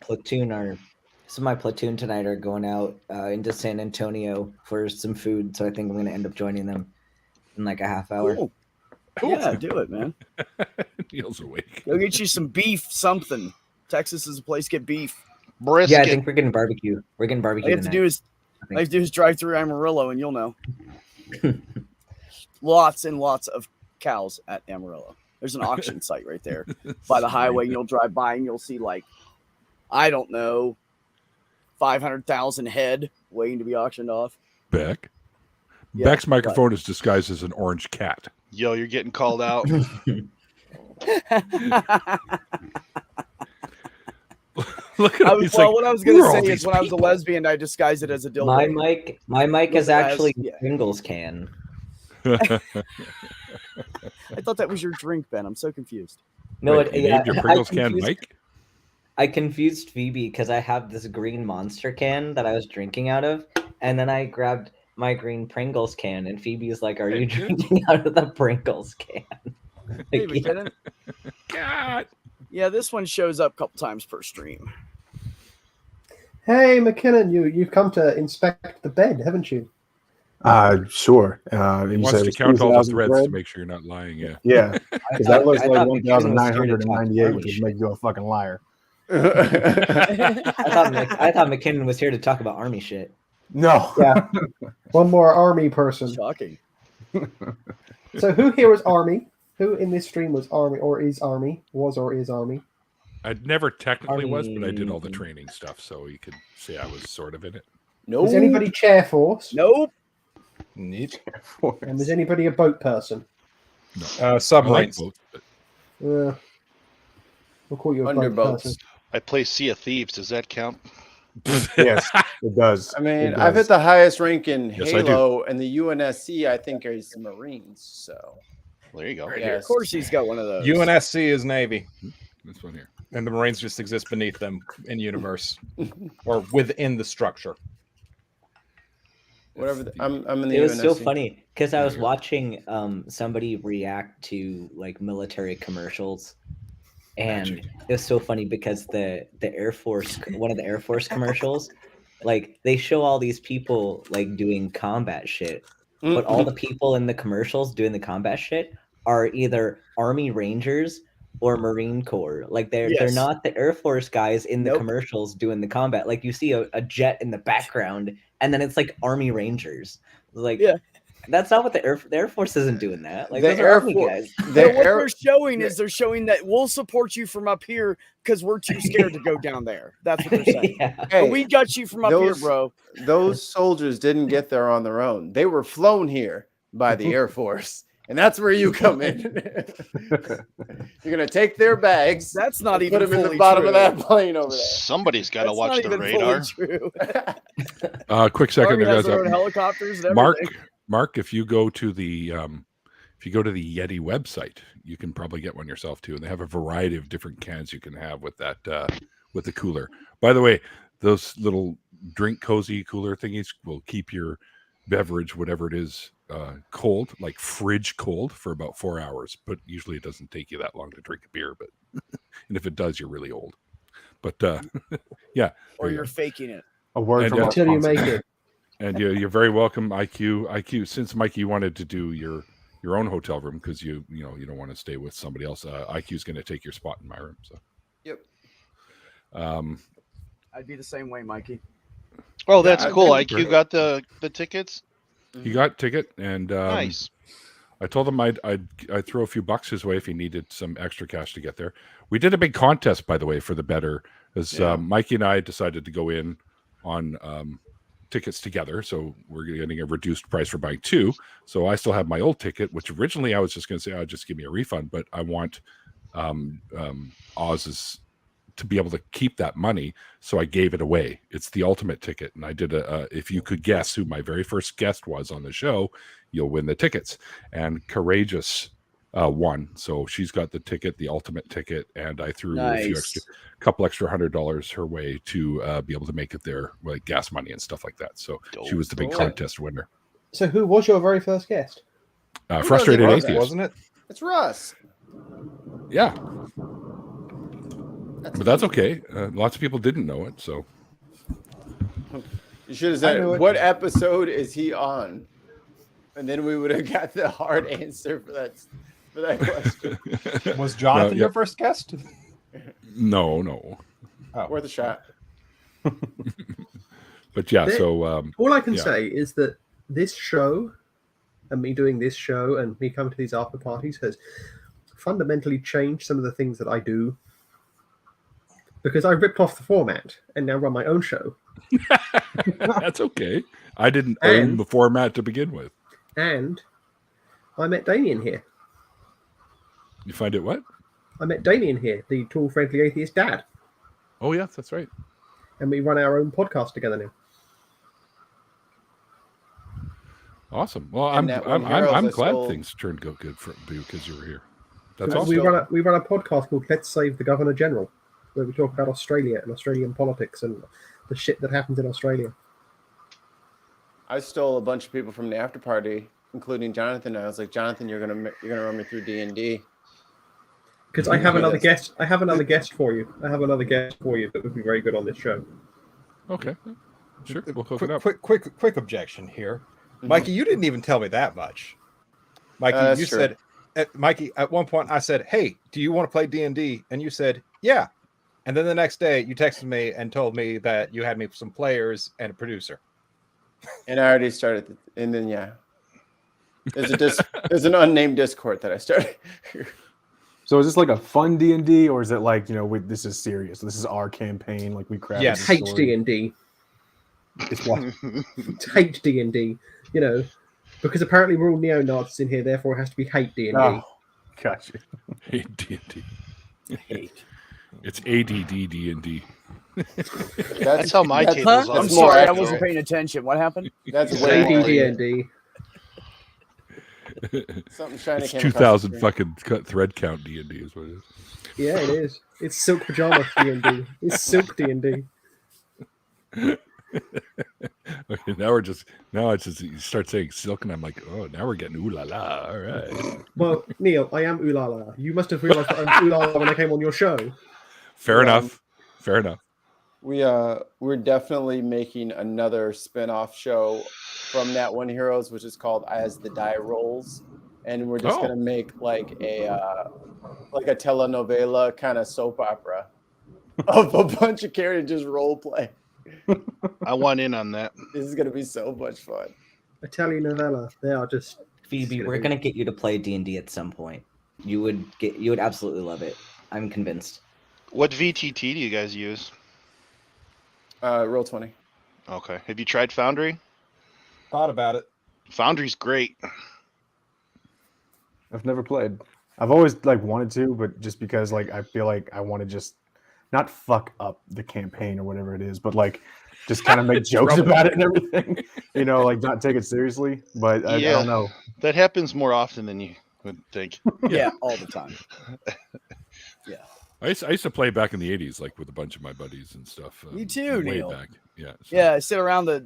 platoon tonight are going out into San Antonio for some food, so I think I'm gonna end up joining them in like a half hour. cool. Yeah, do it, man. Neil's awake. Go get you some beef, something. Texas is a place to get beef. Brisket. Yeah, I think we're getting barbecue. We're getting All barbecue you have to tonight. do is I all you have to do is drive through Amarillo, and you'll know. Lots and lots of cows at Amarillo. There's an auction site right there by the highway. And you'll drive by, and you'll see like, I don't know, 500,000 head waiting to be auctioned off. Beck. Yeah, Beck's microphone is disguised as an orange cat. Yo, you're getting called out. Look at him. He's what I was going "Who to are all say is these when I was a people?" lesbian, I disguised it as a dildo. My mic is Look at actually that. Yeah. Pringles can. I thought that was your drink, Ben. I'm so confused. No, Wait, you named your Pringles can confused- Mike? I confused Phoebe because I have this green Monster can that I was drinking out of, and then I grabbed my green Pringles can, and Phoebe's like, "Are you drinking out of the Pringles can?" Hey, Like, yeah. McKinnon. God. Yeah, this one shows up a couple times per stream. Hey, McKinnon, you've come to inspect the bed, haven't you? Sure. He You wants said to it's count all the 2,000 threads thread? to make sure you're not lying. Yeah. Yeah, I because that looks I like thought McKinnon was here to talk 1,998, army which would shit. make you a fucking liar. I thought McKinnon was here to talk about army shit. No. Yeah. One more army person. Shocking. So who here was army? Who in this stream was army or is army? Was or is army? I never technically was, but I did all the Army. training stuff, so you could say I was sort of in it. No. Was anybody chair force? Nope. Neat. And was anybody a boat person? I like Submarines. both, but We'll call you a boat Underboats. person. I play Sea of Thieves. Does that count? Yes, it does. I mean, It I've does. hit the highest rank in Yes, I do. Halo, and the UNSC, I think, is Marines. So, There you go. yes. Of course he's got one of those. UNSC is Navy, this one here. and the Marines just exist beneath them in universe or within the structure. Whatever. I'm in the It was so UNSC. funny because I There was you go. watching somebody react to like military commercials, and Magic. it was so funny because the Air Force, one of the Air Force commercials, like they show all these people like doing combat shit, but all the people in the commercials doing the combat shit are either Army Rangers or Marine Corps. Like they're Yes. not the Air Force guys in the Nope. commercials doing the combat. Like you see a jet in the background, and then it's like Army Rangers. Like, Yeah. that's not what the Air Force isn't doing that. Like The those are Air Army Force- guys. But The what Air- they're showing is they're showing that we'll support you from up here because we're too scared to go down there. That's what they're saying. Yeah. But Hey, we got you from up here, those- bro. those soldiers didn't get there on their own. They were flown here by the Air Force. And that's where you come in. You're going to take their bags, That's not and even put them in fully the bottom true. of that plane over there. Somebody's got to That's watch not the even radar. fully true. Quick second, Army there, has guys. their own helicopters and Mark, everything. Mark, if you go to the Yeti website, you can probably get one yourself too, and they have a variety of different cans you can have with that with the cooler. By the way, those little drink cozy cooler thingies will keep your beverage, whatever it is, cold, like fridge cold, for about 4 hours. But usually it doesn't take you that long to drink a beer. But and if it does, you're really old. But yeah, Or there you you're go. faking it. A word And, from our Until you sponsor. make it. And you're very welcome, IQ. Since Mikey wanted to do your own hotel room because you don't want to stay with somebody else, IQ is going to take your spot in my room. So Yep. I'd be the same way, Mikey. Oh, that's Yeah, cool. I think IQ we're- got the tickets. he got a ticket, and Nice. I told him I'd throw a few bucks his way if he needed some extra cash to get there. We did a big contest, by the way, for the better, as Yeah. Mikey and I decided to go in on tickets together. So we're getting a reduced price for buying two. So I still have my old ticket, which originally I was just going to say, "Oh, just give me a refund," but I want Oz's to be able to keep that money. So I gave it away. It's the ultimate ticket. And I did if you could guess who my very first guest was on the show, you'll win the tickets. And Courageous won. So she's got the ticket, the ultimate ticket. And I threw a couple extra $100 her way to be able to make it there, like gas money and stuff like that. So she was the big Dope. contest winner. So who was your very first guest? Frustrated knows it? Atheist. Wasn't it? It's Russ. Yeah. But that's okay. Lots of people didn't know it. So You should have I said, knew it. what episode is he on? And then we would have got the hard answer for that question. Was Jonathan yeah. your first guest? no. Worth a shot. But yeah, There- so All I can Yeah. say is that this show and me doing this show and me coming to these after parties has fundamentally changed some of the things that I do because I ripped off the format and now run my own show. that's okay. I didn't own And- the format to begin with. And I met Damien here. You find it what? I met Damien here, the tall, friendly atheist dad. Oh yeah, that's right. And we run our own podcast together now. Awesome. Well, And that one Harold I'm is glad still- things turned good for because you were here. That's we awesome. run a podcast called Let's Save the Governor General, where we talk about Australia and Australian politics and the shit that happens in Australia. I stole a bunch of people from the after party, including Jonathan. I was like, Jonathan, you're gonna run me through D&D. Because I have another guest. I have another guest for you. I have another guest for you that would be very good on this show. Okay, sure. We'll hook it up. Quick objection here, Mikey. You didn't even tell me that much. Mikey, you true. said, Mikey. At one point, I said, "Hey, do you want to play D&D?" And you said, "Yeah." And then the next day, you texted me and told me that you had me some players and a producer. And I already started, and then there's an unnamed Discord that I started. So is this like a fun D&D, or is it like, this is serious? This is our campaign, like we crafted. Yes. the Hate story? D&D. It's what? Hate D&D. Because apparently we're all neo-Nazis in here, therefore it has to be hate D&D. Oh, gotcha. Hate D&D. Hate. It's ADD D&D. That's how my table's I'm on. sorry, I accurate. wasn't paying attention. What happened? That's way more. ADD&D. Something shiny It's came across 2,000 the screen. fucking cut thread count D&D is what it is. Yeah, it is. It's silk pajama D&D. It's silk D&D. Okay, now it's just you start saying silk and I'm like, oh, now we're getting ooh la la. All right. Well, Neil, I am Ulala. You must have realised that I'm Ulala when I came on your show. Fair enough. Fair enough. We're definitely making another spin-off show from That One Heroes, which is called As the Die Rolls, and we're just gonna make like a telenovela kind of soap opera of a bunch of characters just role play. I want in on that. This is gonna be so much fun. Italian novella. They are just. Phoebe, we're gonna get you to play D&D at some point. You would absolutely love it. I'm convinced. What VTT do you guys use? Roll20. Okay. Have you tried Foundry? Thought about it. Foundry's great. I've never played. I've always wanted to, but just because I feel like I want to just not fuck up the campaign or whatever it is, but just kind of make jokes about it and everything. Not take it seriously. But I don't know. That happens more often than you would think. Yeah, all the time. I used to play back in the 80s, with a bunch of my buddies and stuff. Me too, way Neil. back. Yeah. so- Yeah, sit around the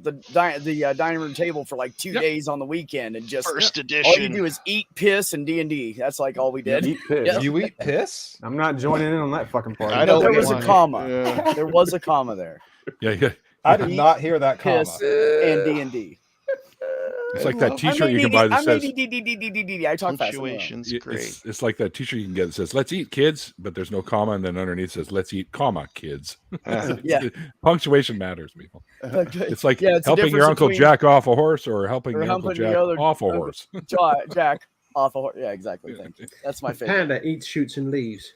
dining room table for 2 days on the weekend and just First all you edition. do is eat, piss, and D&D. That's all we did. Eat piss. Yeah. You eat piss? I'm not joining in on that fucking part. I No, don't there was a want- comma. Yeah. There was a comma there. Yeah. I did not hear that comma. Piss and D&D. It's like that T-shirt you can buy that says. I talk fast. Punctuation's great. It's like that T-shirt you can get that says "Let's eat, kids," but there's no comma, and then underneath says "Let's eat, comma, kids." Yeah. Punctuation matters, people. It's like Yeah, it's the helping your difference uncle between- jack off a horse or helping or your uncle helping jack the other- off a horse. Jack off a horse. Yeah, exactly. Thank you. That's my favorite. Panda eats, shoots, and leaves.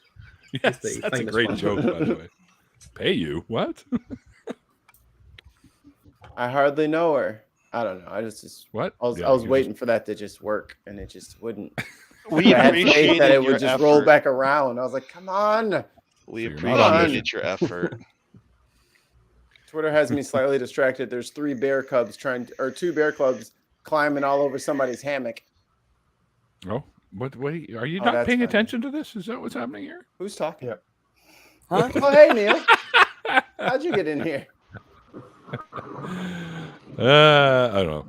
Yes, the that's a famous great one. joke, by the way. Pay you? What? I hardly know her. I don't know. I just What? I was Yeah, I was you waiting for that to just work, and it just wouldn't. We I had faith appreciated that it your would just effort. roll back around. I was like, come on. We So you're not on appreciated your effort. Twitter has me slightly distracted. There's two bear clubs climbing all over somebody's hammock. Oh, what? Wait, are you Oh, not that's paying funny. attention to this? Is that what's happening here? Who's talking? Yep. Huh? Oh, hey, Neil. How'd you get in here? I don't know.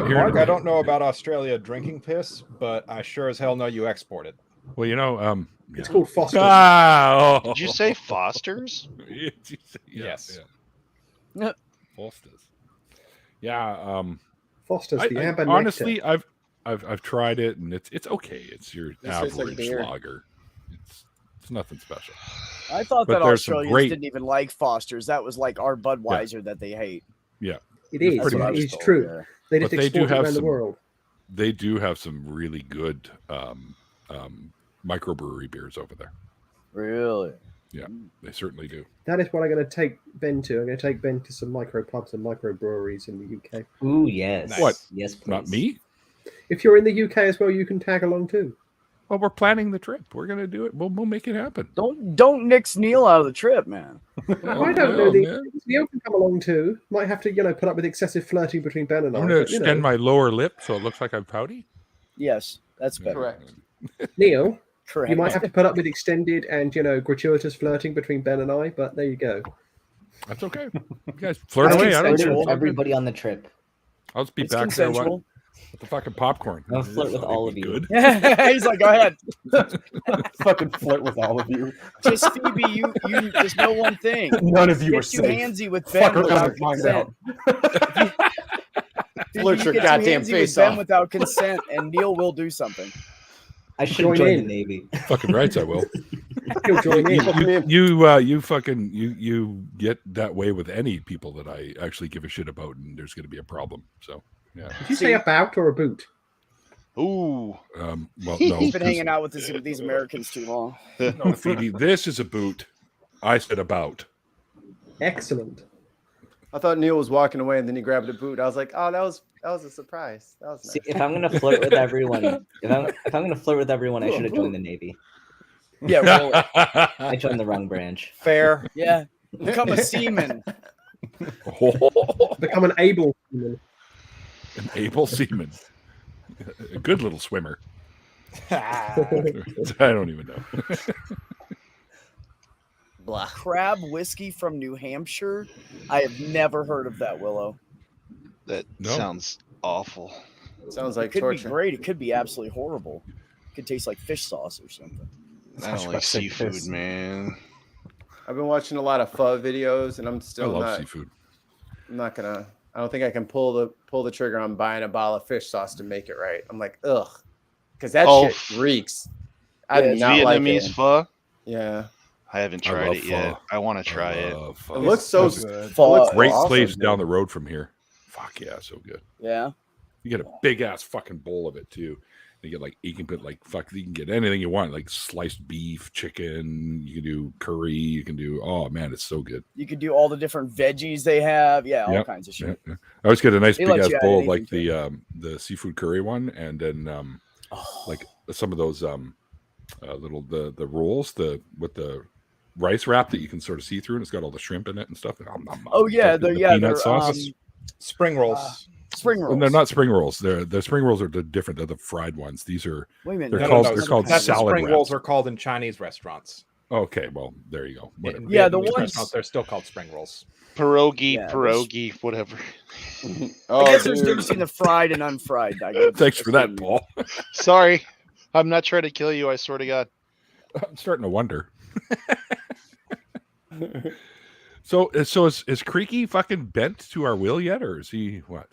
here- Mark, I don't know about Australia drinking piss, but I sure as hell know you export it. Well, It's called Foster. Did you say Foster's? Yes. Yeah. Yeah. Foster's. Yeah. Foster's the amber honestly, nectar. I've tried it and it's okay. It's your tastes like average beer. lager. It's nothing special. I thought But that there's some Australians great- didn't even like Foster's. That was like our Budweiser that they hate. It is. pretty That's what I It was is told, true. yeah. They just But they do export it have around the some- world. They do have some really good microbrewery beers over there. Really? Yeah, they certainly do. That is what I'm going to take Ben to. I'm going to take Ben to some micro pubs and micro breweries in the UK. Ooh, yes. What? Yes, please. Not me. If you're in the UK as well, you can tag along too. Well, we're planning the trip. We're gonna do it. We'll make it happen. Don't nix Neil out of the trip, man. I don't know. man. Neil can come along too. Might have to, put up with excessive flirting between Ben and I. I'm gonna but, extend my lower lip so it looks like I'm pouty. Yes, that's better. Correct. Neil, Correct. You might have to put up with extended and gratuitous flirting between Ben and I, but there you go. That's okay. You guys flirt That's away. I don't care. consensual. It's all good. Everybody on the trip. I'll just be It's back there consensual. with the fucking popcorn. I'll flirt with all of you. Good. He's like, go ahead. Fucking flirt with all of you. Just Phoebe, you just know one thing. None of you are Get too safe. handsy with Fuck Ben around without and find out. consent. Flirt You your get too goddamn handsy face with Ben off. without consent, and Neil will do something. I should Join join in. the Navy. Fucking rights, I will. He'll join in. You get that way with any people that I actually give a shit about, and there's going to be a problem. So yeah. Did you say about or a boot? Ooh. Well, no. He's been hanging out with these Americans too long. No, Phoebe, this is a boot. I said about. Excellent. I thought Neil was walking away and then he grabbed a boot. I was like, oh, that was a surprise. That was nice. See, if I'm gonna flirt with everyone, if I'm gonna flirt with everyone, I should have joined the Navy. Yeah, really. I joined the wrong branch. Fair. Yeah. Become a seaman. Become an able human. An able seaman. A good little swimmer. I don't even know. Blah. Crab whiskey from New Hampshire. I have never heard of that, Willow. That No. sounds awful. Sounds It like could torture. be great. It could be absolutely horrible. It could taste like fish sauce or something. I don't like seafood, man. I've been watching a lot of pho videos, and I'm I still love not. seafood. I'm not gonna. I don't think I can pull the trigger on buying a bottle of fish sauce to make it right. I'm like, ugh, because that Oh, shit reeks. I do yeah, not like Vietnamese it. pho. Yeah, I haven't I tried love it yet. pho. I want to try it. Pho. it looks so Those are good. Pho. It looks Great awesome, place dude. down the road from here. Fuck yeah, so good. Yeah. You get a big ass fucking bowl of it too. You get you can put you can get anything you want, like sliced beef, chicken. You can do curry. You can do. Oh man, it's so good. You could do all the different veggies they have. Yeah, all Yep. kinds of Yeah, shit. yeah. I always get a nice They big let ass you add bowl of like anything the seafood curry one, and then like some of those little the rolls with the rice wrap that you can sort of see through, and it's got all the shrimp in it and stuff. Oh yeah, the they're peanut sauce. Spring rolls. Spring rolls. Well, they're not spring rolls. The spring rolls are different. They're the fried ones. These are Wait a minute. they're no, called- they're called That's what salad spring wraps. rolls are called in Chinese restaurants. okay. Well, there you go. Whatever. Yeah, the Vietnamese ones- restaurants, they're still called spring rolls. Pierogi, Yeah, pierogi, whatever. Oh, I guess there's a dude. difference between the fried and unfried. I guess. Thanks for that, Paul. Sorry, I'm not trying to kill you. I swear to God. I'm starting to wonder. So is Creaky fucking bent to our will yet, or is he what?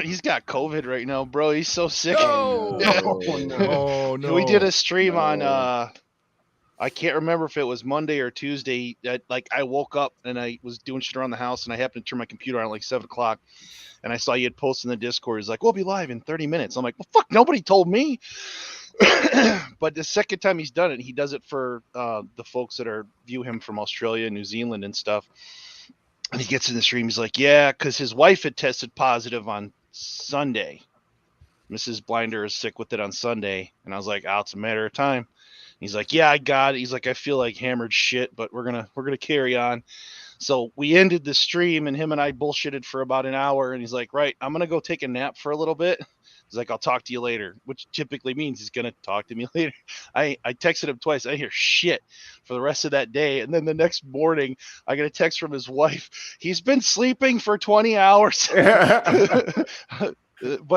He's got COVID right now, bro. He's so sick. No, Oh, no. We did a stream on No. I can't remember if it was Monday or Tuesday. I woke up and I was doing shit around the house, and I happened to turn my computer on at like 7:00, and I saw you had posted in the Discord. He's like, "We'll be live in 30 minutes." I'm like, "Well, fuck, nobody told me." But the second time he's done it, he does it for the folks that view him from Australia, New Zealand, and stuff. And he gets in the stream. He's like, "Yeah," because his wife had tested positive on Sunday. Mrs. Blinder is sick with it on Sunday, and I was like, "Oh, it's a matter of time." He's like, "Yeah, I got it." He's like, "I feel like hammered shit, but we're gonna carry on." So we ended the stream, and him and I bullshitted for about an hour. And he's like, "Right, I'm gonna go take a nap for a little bit." He's like, "I'll talk to you later," which typically means he's gonna talk to me later. I texted him twice. I didn't hear shit for the rest of that day, and then the next morning, I get a text from his wife. He's been sleeping for 20 hours, but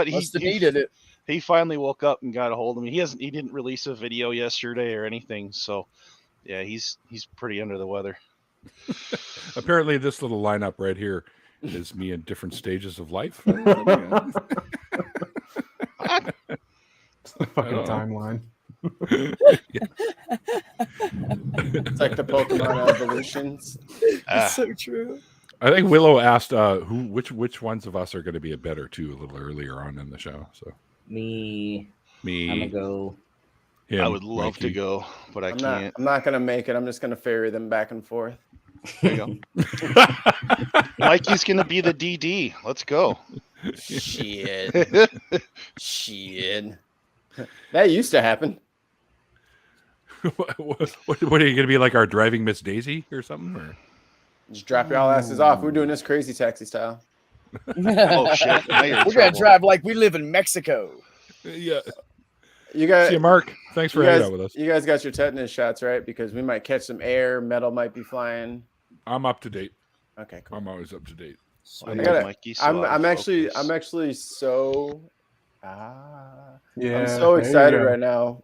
he Must have needed it. he finally woke up and got a hold of me. He didn't release a video yesterday or anything. So yeah, he's pretty under the weather. Apparently, this little lineup right here is me in different stages of life. Fucking timeline. It's like the Pokemon evolutions. It's so true. I think Willow asked which ones of us are going to be a better too a little earlier on in the show. So Me, I'm me, gonna go. him, I would love to Mikey. go, but I can't. I'm not gonna make it. I'm just gonna ferry them back and forth. There you go. Mikey's gonna be the DD. Let's go. Shit. Shit. That used to happen. what are you going to be like our driving Miss Daisy or something? Or? Just drop your all asses off. We're doing this crazy taxi style. Oh shit! Now you're in We're gonna trouble. drive like we live in Mexico. Yeah. You got See you, Mark. Thanks for hanging out with us. You guys got your tetanus shots, right? Because we might catch some air. Metal might be flying. I'm up to date. Okay, cool. I'm always up to date. I'm actually so I'm so excited right now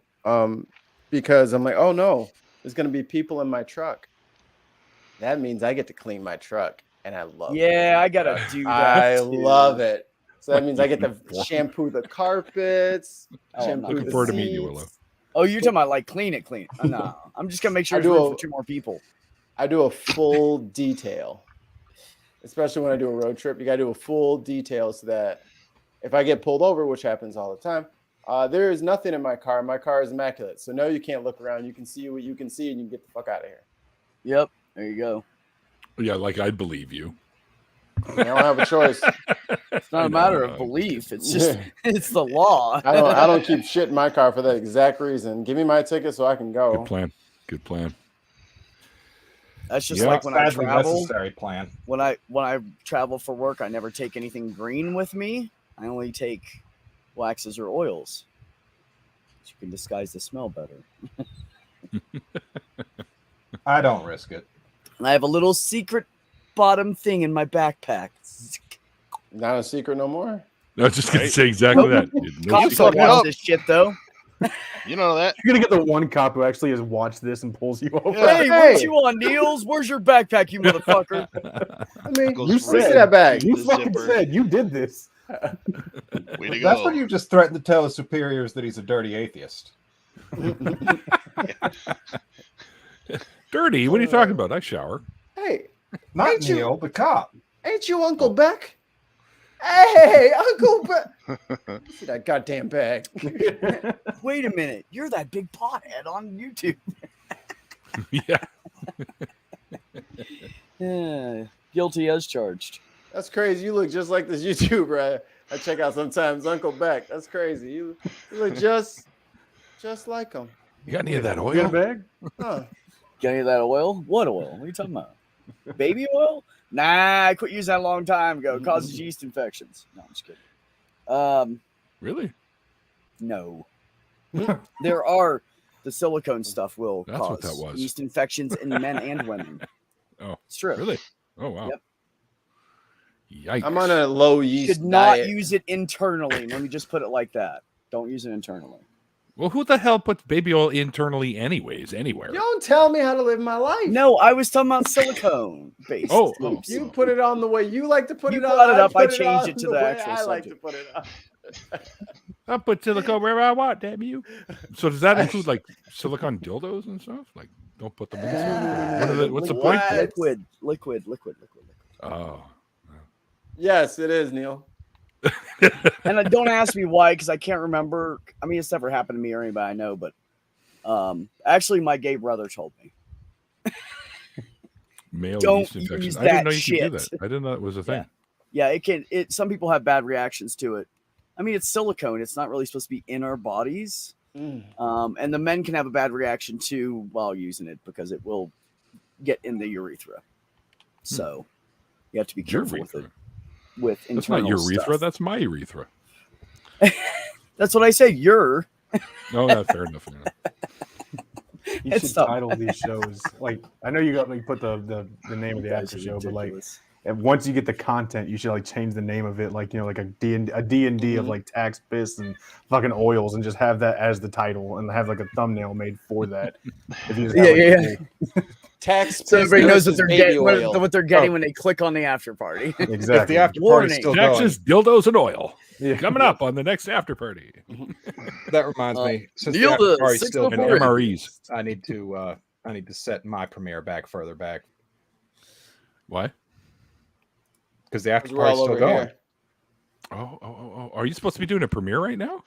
because I'm like, oh no, there's gonna be people in my truck. That means I get to clean my truck, and I love it. Yeah, I gotta do that. I love it. So that means I get to shampoo the carpets, shampoo Looking the forward to meeting you, seats. Willow. Oh, you're talking about like clean it. No, I'm just gonna make sure there's room for 2 more people. I do a full detail, especially when I do a road trip. You got to do a full detail so that if I get pulled over, which happens all the time, there is nothing in my car. My car is immaculate. So no, you can't look around. You can see what you can see, and you can get the fuck out of here. Yep, there you go. Yeah, like I'd believe you. I don't have a choice. It's not a matter of belief. It's just it's the law. I don't keep shit in my car for that exact reason. Give me my ticket so I can go. Good plan. That's just like when I travel. Necessary plan. When I travel for work, I never take anything green with me. I only take waxes or oils. You can disguise the smell better. I don't risk it. And I have a little secret bottom thing in my backpack. Not a secret no more. I was just gonna say exactly that. Cops don't watch this shit though. You know that. You're gonna get the one cop who actually has watched this and pulls you over. Hey, what you on, Niels? Where's your backpack, you motherfucker? I mean, you said that bag. You fucking said you did this. Way to go. That's when you just threatened to tell his superiors that he's a dirty atheist. Dirty? What are you talking about? I shower. Hey, not Neil, the cop. Ain't you Uncle Beck? Hey, Uncle Beck. See that goddamn bag. Wait a minute. You're that big pothead on YouTube. Yeah. Guilty as charged. That's crazy. You look just like this YouTuber I check out sometimes, Uncle Beck. That's crazy. You look just like him. You got any of that You oil? got a bag? Huh. Got any of that oil? What oil? What are you talking about? Baby oil? Nah, I quit using that a long time ago. It causes yeast infections. No, I'm just kidding. Really? No. There are the silicone stuff will That's cause what that was. yeast infections in men and women. Oh, It's true. really? Oh, wow. Yep. Yikes. I'm on a low yeast Should not diet. use it internally. Let me just put it like that. Don't use it internally. Well, who the hell puts baby oil internally anyways, anywhere? You don't tell me how to live my life. No, I was talking about silicone based. Oh, loops. You put it on the way you like to put You it on. brought it up, I put changed on it to the the way actual I like to subject. put it on. I'll put silicone wherever I want, damn you. So does that include like silicone dildos and stuff? Like, don't put them in. What's the point? Liquid. Oh. Yes, it is, Neil. And don't ask me why, because I can't remember. I mean, it's never happened to me or anybody I know, but actually, my gay brother told me. Male Don't yeast infections. use I didn't that know you could do shit. that. I didn't know it was a thing. Yeah, it can. Some people have bad reactions to it. I mean, it's silicone. It's not really supposed to be in our bodies. And the men can have a bad reaction too while using it because it will get in the urethra. So you have to be careful with it. With That's not internal urethra. stuff. That's my urethra. That's what I said. Oh, that's fair enough. You It's should tough. title these shows like I know you got like put the name of the You guys after are show, but like ridiculous. and once you get the content, you should like change the name of it, like like a D&D of like tax piss and fucking oils, and just have that as the title, and have like a thumbnail made for that. If you just have, like, Tax. So everybody knows what they're baby getting. oil. What they're getting when they click on the after party. Exactly. If the after Warning. party's still going, Taxes, dildos, and oil. Yeah. Coming up on the next after party. that reminds me. Since the Neil after the party's still 604. going, MREs. I need to set my premiere back further back Why? because the after We're all party's still over going. here. Oh. Are you supposed to be doing a premiere right now?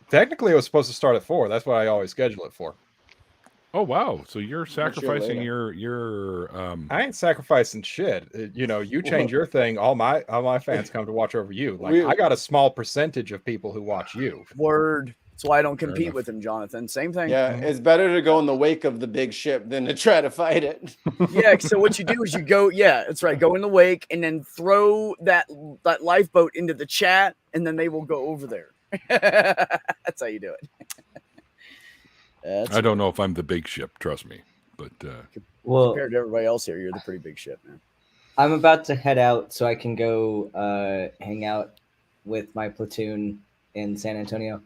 Technically, it was supposed to start at 4. That's what I always schedule it for. Oh, wow. So you're sacrificing later. your I ain't sacrificing shit. You change your thing. All my fans come to watch over you. Like I got a small percentage of people who watch you. Word. That's why I don't compete enough. with him, Jonathan. Same thing. Yeah, it's better to go in the wake of the big ship than to try to fight it. Yeah. So what you do is you go. Yeah, that's right. Go in the wake and then throw that lifeboat into the chat, and then they will go over there. That's how you do it. I don't know if I'm the big ship. Trust me, but Well, Compared to everybody else here, you're the pretty big ship, man. I'm about to head out so I can go hang out with my platoon in San Antonio.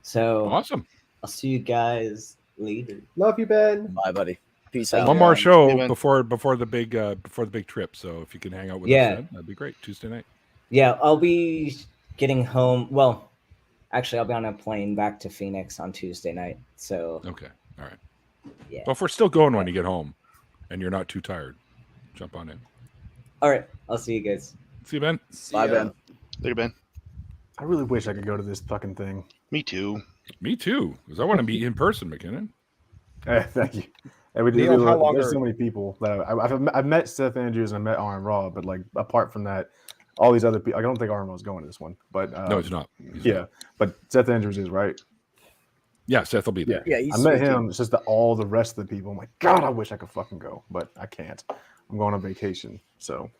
So awesome. I'll see you guys later. Love you, Ben. Bye, buddy. Peace out. One more Hey, show man. before the big trip. So if you can hang out with us, then, that'd be great. Tuesday night. Yeah, I'll be getting home. Well, actually, I'll be on a plane back to Phoenix on Tuesday night. So Okay. All right. yeah. But if we're still going when you get home, and you're not too tired, jump on in. All right. I'll see you guys. See you, Ben. Bye, Ben. Later, Ben. I really wish I could go to this fucking thing. Me too. Me too, because I want to meet you in person, McKinnon. Thank you. And we Neil, how long there's are- so many people that I've met Seth Andrews and I met Aaron Raw, but like apart from that, all these other people. I don't think Aaron was going to this one, but No, it's not. He's yeah, not. but Seth Andrews is right. Yeah, Seth will be there. Yeah, he's I met sweet, him. dude. It's just that all the rest of the people. I'm like, God, I wish I could fucking go, but I can't. I'm going on vacation, so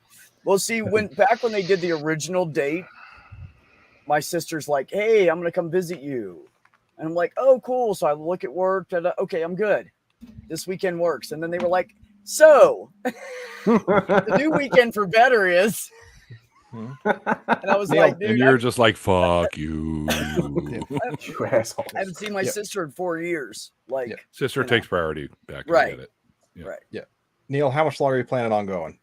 Well, see, when they did the original date, my sister's like, "Hey, I'm gonna come visit you," and I'm like, "Oh, cool." So I look at work. Okay, I'm good. This weekend works. And then they were like, "So the new weekend for better is," and I was Neil, like, "Dude, And you're just like, fuck you. you assholes. I haven't seen my sister in 4 years." Like, Yeah. Sister You know. takes priority back. I Right. get it. Yeah. right? Neil, how much longer are you planning on going?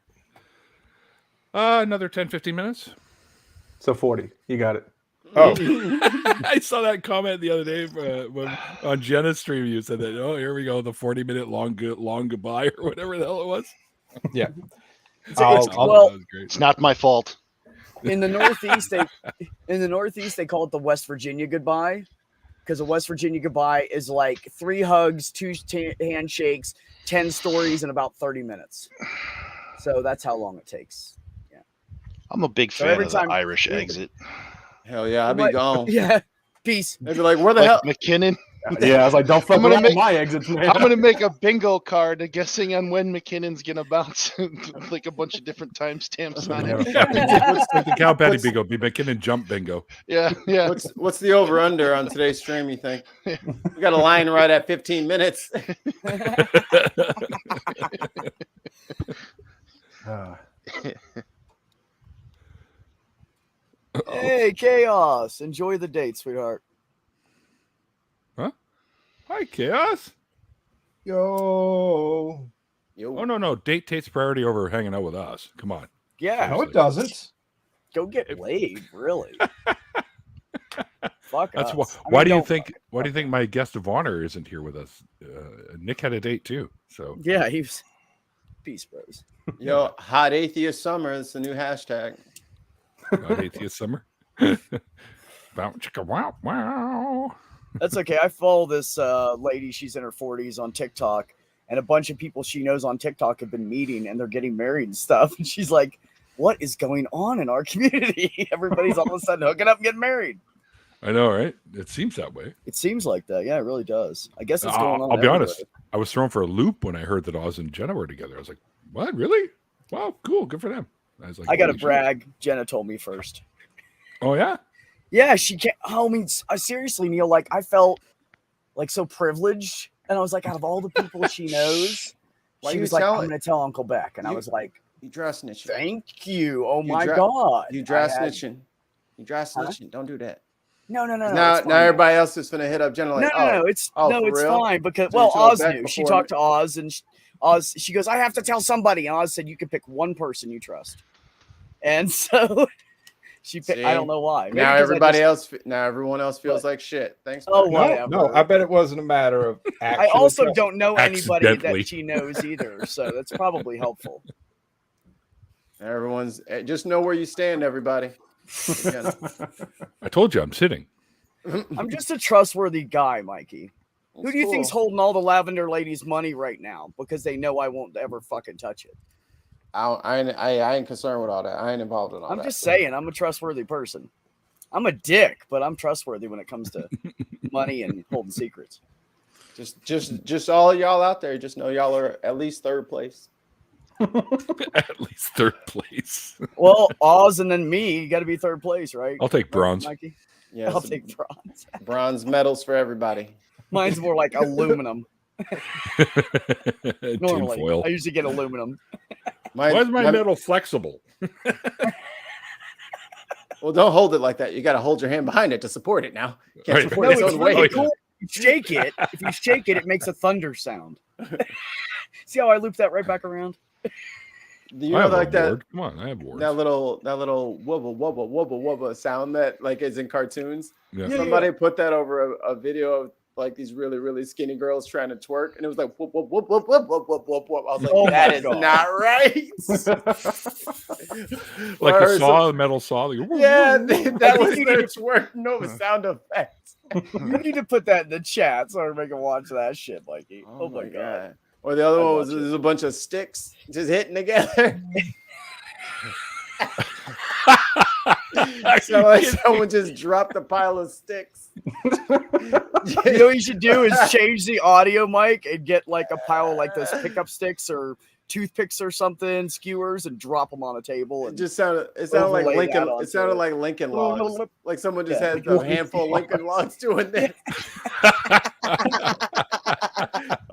Another 10, 15 minutes. So 40. You got it. Oh, I saw that comment the other day when on Jenna's stream. You said that, oh, here we go, the 40-minute long goodbye or whatever the hell it was. yeah. Well, That was great. It's not my fault. in the Northeast, they call it the West Virginia goodbye, because a West Virginia goodbye is like 3 hugs, 2 handshakes, 10 stories in about 30 minutes. So that's how long it takes. I'm a big So fan every of the time- Irish exit. Hell yeah, I'd be What? gone. Yeah. Peace. They'd be like, where the Like hell? McKinnon. Yeah, I was like, don't fuck gonna around with my exits, man. I'm gonna make a bingo card guessing on when McKinnon's gonna bounce, like a bunch of different timestamps on it. Like the cow patty bingo, be McKinnon jump bingo. Yeah, yeah. What's the over under on today's stream? You think we got a line right at 15 minutes? Hey, Chaos. Enjoy the date, sweetheart. Hi, Chaos. Yo. Yo. Oh no, date takes priority over hanging out with us. Come on. Yeah. No, it doesn't. Go get laid, really. Fuck That's us. why. I Why mean, do you don't think? fuck Why do you think my guest of honor isn't here with us? Nick had a date too. So Yeah, he was. Peace, bros. Yo, hot atheist summer. That's the new hashtag. God, atheist summer. Bow, chicka, wow, wow. That's okay. I follow this lady. She's in her 40s on TikTok, and a bunch of people she knows on TikTok have been meeting, and they're getting married and stuff. And she's like, "What is going on in our community? Everybody's all of a sudden hooking up and getting married." I know, right? It seems that way. It seems like that. Yeah, it really does. I guess it's going on. I'll be everywhere. honest. I was thrown for a loop when I heard that Oz and Jenna were together. I was like, "What? Really? Wow, cool. Good for them." I was like, I got to "Holy shit." brag. Jenna told me first. Oh yeah. Yeah, she can't. I mean, seriously, Neil. Like, I felt like so privileged, and I was like, out of all the people she knows, Why she you was like, tell "I'm it? going to tell Uncle Beck," and I You- was like, You dry snitching. "Thank you. Oh You my dry- god, You dry I had- snitching. You dry snitching. Don't do that. No. Now, it's now fine. everybody else is gonna hit up Jenna like, No, it's oh, no, for it's real? fine because So you told Oz Beck knew. She before talked to Oz, and Oz. She goes, "I have to tell somebody," and Oz said, "You can pick one person you trust," and so she picked. I See? don't know why. Maybe now 'cause I everybody just- else, now everyone else feels like shit. Thanks. Oh, Beck. No, whatever. no, I bet it wasn't a matter of I actually also trusting. don't know anybody Accidentally. that she knows either, so that's probably helpful. Everyone's just know where you stand, everybody. Jenna. I told you I'm sitting. I'm just a trustworthy guy, Mikey. Who It's do you think's cool. holding all the Lavender Ladies' money right now? Because they know I won't ever fucking touch it. I ain't concerned with all that. I ain't involved in all I'm that. just saying, I'm a trustworthy person. I'm a dick, but I'm trustworthy when it comes to money and holding secrets. Just all y'all out there, just know y'all are at least third place. At least third place. Well, Oz and then me, you got to be third place, right? I'll take bronze. Mikey? Yeah, I'll take bronze. bronze medals for everybody. Mine's more like aluminum. Normally, Tinfoil. I usually get aluminum. Why is my metal flexible? Well, don't hold it like that. You got to hold your hand behind it to support it. Now, can't Right. support No, its it's own really weight. cool. You shake it. If you shake it, it makes a thunder sound. See how I looped that right back around? Do you I know have a like that? ward. Come on, I have wards. That little wubba wubba wubba wubba sound that like is in cartoons. Yeah. Somebody put that over a video of like these really, really skinny girls trying to twerk, and it was like whoop whoop whoop whoop whoop whoop whoop whoop whoop. I was like, Oh that my is God. not right. Like Or a saw, a metal saw. Like, Yeah, that was you their need twerk. No sound effects. You need to put that in the chat so I can watch that shit, Mikey. Oh, my God. Or the other I'd one was watch it. there's a bunch of sticks just hitting together. So like someone just dropped a pile of sticks. You know what you should do is change the audio mic and get like a pile of like those pickup sticks or toothpicks or something, skewers, and drop them on a table. It And just sounded like overlay Lincoln. that onto It sounded it. like Lincoln Logs. Like someone just Yeah, had like a handful of Lincoln Logs doing this.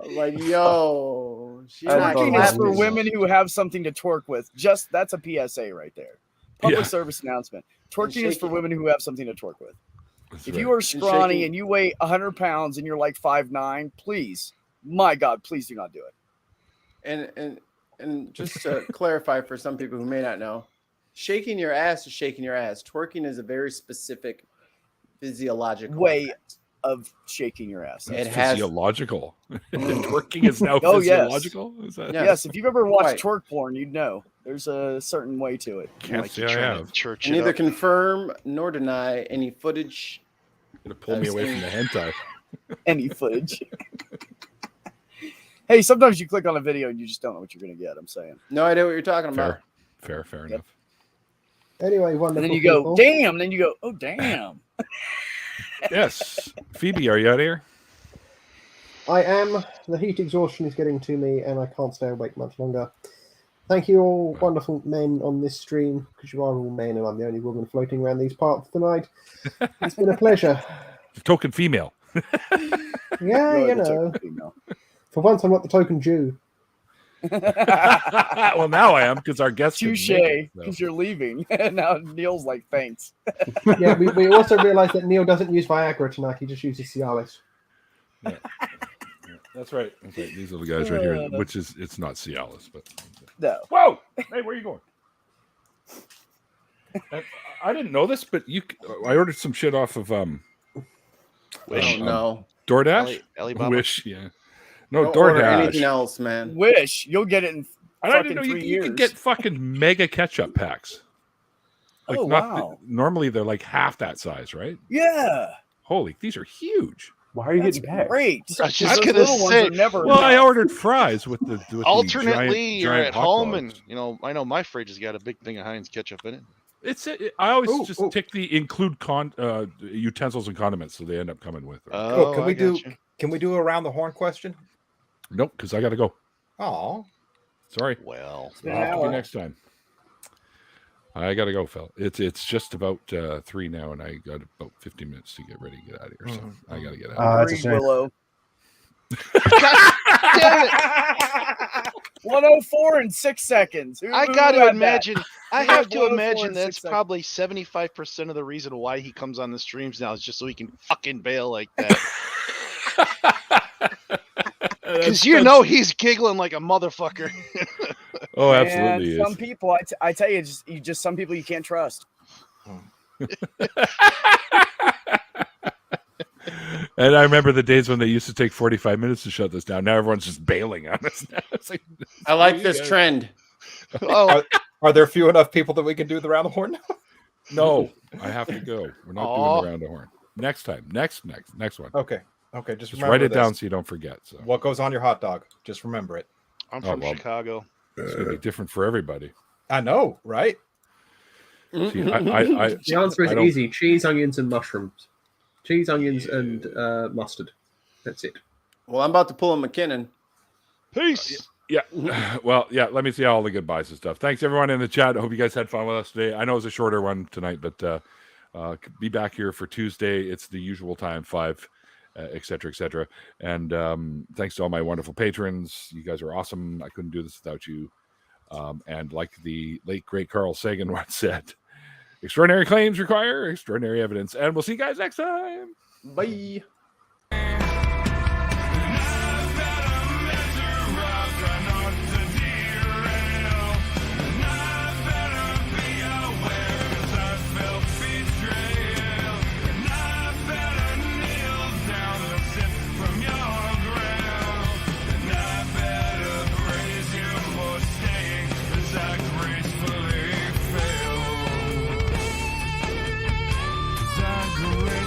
I'm like, yo, she's not twerking is for clapping. women who have something to twerk with. Just that's a PSA right there. Public Yeah. service announcement. Twerking is for shaking. women who have something to twerk with. That's If right. you are scrawny shaking. and you weigh 100 pounds and you're like 5'9", please, my God, please do not do it. And just to clarify for some people who may not know, shaking your ass is shaking your ass. Twerking is a very specific physiological Way effect. of shaking your ass. It It's has- physiological. Twerking is now Oh, yes. physiological. Is that? Yeah. Yes, if you've ever watched Right. twerk porn, you'd know. There's a certain way to it. Can't Like say you're I trying have. to church And it neither up. confirm nor deny any footage. Gonna pull me away from the hentai. Any footage. Hey, sometimes you click on a video and you just don't know what you're going to get. I'm saying. No idea what you're talking about. Fair Yep. enough. Anyway, wonderful. And then you go, people. damn. Then you go, oh, damn. Yes, Phoebe, are you out of here? I am. The heat exhaustion is getting to me, and I can't stay awake much longer. Thank you, all wonderful men on this stream, because you are all men, and I'm the only woman floating around these parts tonight. It's been a pleasure. Token female. Yeah, You're you the know. token female. For once, I'm not the token Jew. Well, now I am because our guest. couldn't Touche, make it, so. because you're leaving. And now Neil's like, thanks. Yeah, we also realised that Neil doesn't use Viagra tonight. He just uses Cialis. Yeah. That's right. That's right. These are the guys right here, which is it's not Cialis, but No. whoa! Hey, where are you going? I didn't know this, but I ordered some shit off of Wish. Oh no! DoorDash. Alibaba. Wish, yeah. No, Don't order anything DoorDash. else, man. Wish you'll get it in And I didn't fucking know 3 you years. can get fucking mega ketchup packs. Like Oh, not wow. normally they're like half that size, right? Yeah. Holy, these are huge. Why are you That's getting back? great. I was just Those gonna little ones say, are never Well, I enough. ordered fries with the alternately you're giant at hot home dogs. and I know my fridge has got a big thing of Heinz ketchup in it. I always Ooh, just ooh. tick the include utensils and condiments, so they end up coming with. Right? Oh, can I we do? gotcha. Can we do around the horn question? Nope, because I got to go. Oh, Sorry, Well, I'll have to do next time. I got to go, Phil. It's just about 3 now, and I got about 15 minutes to get ready to get out of here. So I got to get out. That's a Green shame. Willow. damn it! 104 in 6 seconds. Who I who got to had that? imagine. I Who have had to 104 imagine in that's 6 seconds? probably 75% of the reason why he comes on the streams now is just so he can fucking bail like that. Because he's giggling like a motherfucker. Oh, And absolutely. some Is. people, I tell you, just some people you can't trust. And I remember the days when they used to take 45 minutes to shut this down. Now everyone's just bailing on us. Now it's like, I like this trend. Oh, are there few enough people that we can do the round the horn? no, I have to go. We're not Aw. doing the round the horn. Next time. Next one. Okay. Just Just remember write it this. down so you don't forget. So What goes on your hot dog? Just remember it. I'm Oh, from well. Chicago. it's gonna be different for everybody. I know, right? See, The answer I is don't- easy: cheese, onions, and mushrooms. Cheese, onions, and mustard. That's it. Well, I'm about to pull a McKinnon. Peace. Yeah. Well, yeah. Let me see all the goodbyes and stuff. Thanks everyone in the chat. I hope you guys had fun with us today. I know it's a shorter one tonight, but be back here for Tuesday. It's the usual time, 5, et cetera, et cetera. And thanks to all my wonderful patrons. You guys are awesome. I couldn't do this without you. And like the late, great Carl Sagan once said, extraordinary claims require extraordinary evidence. And we'll see you guys next time. Bye. Great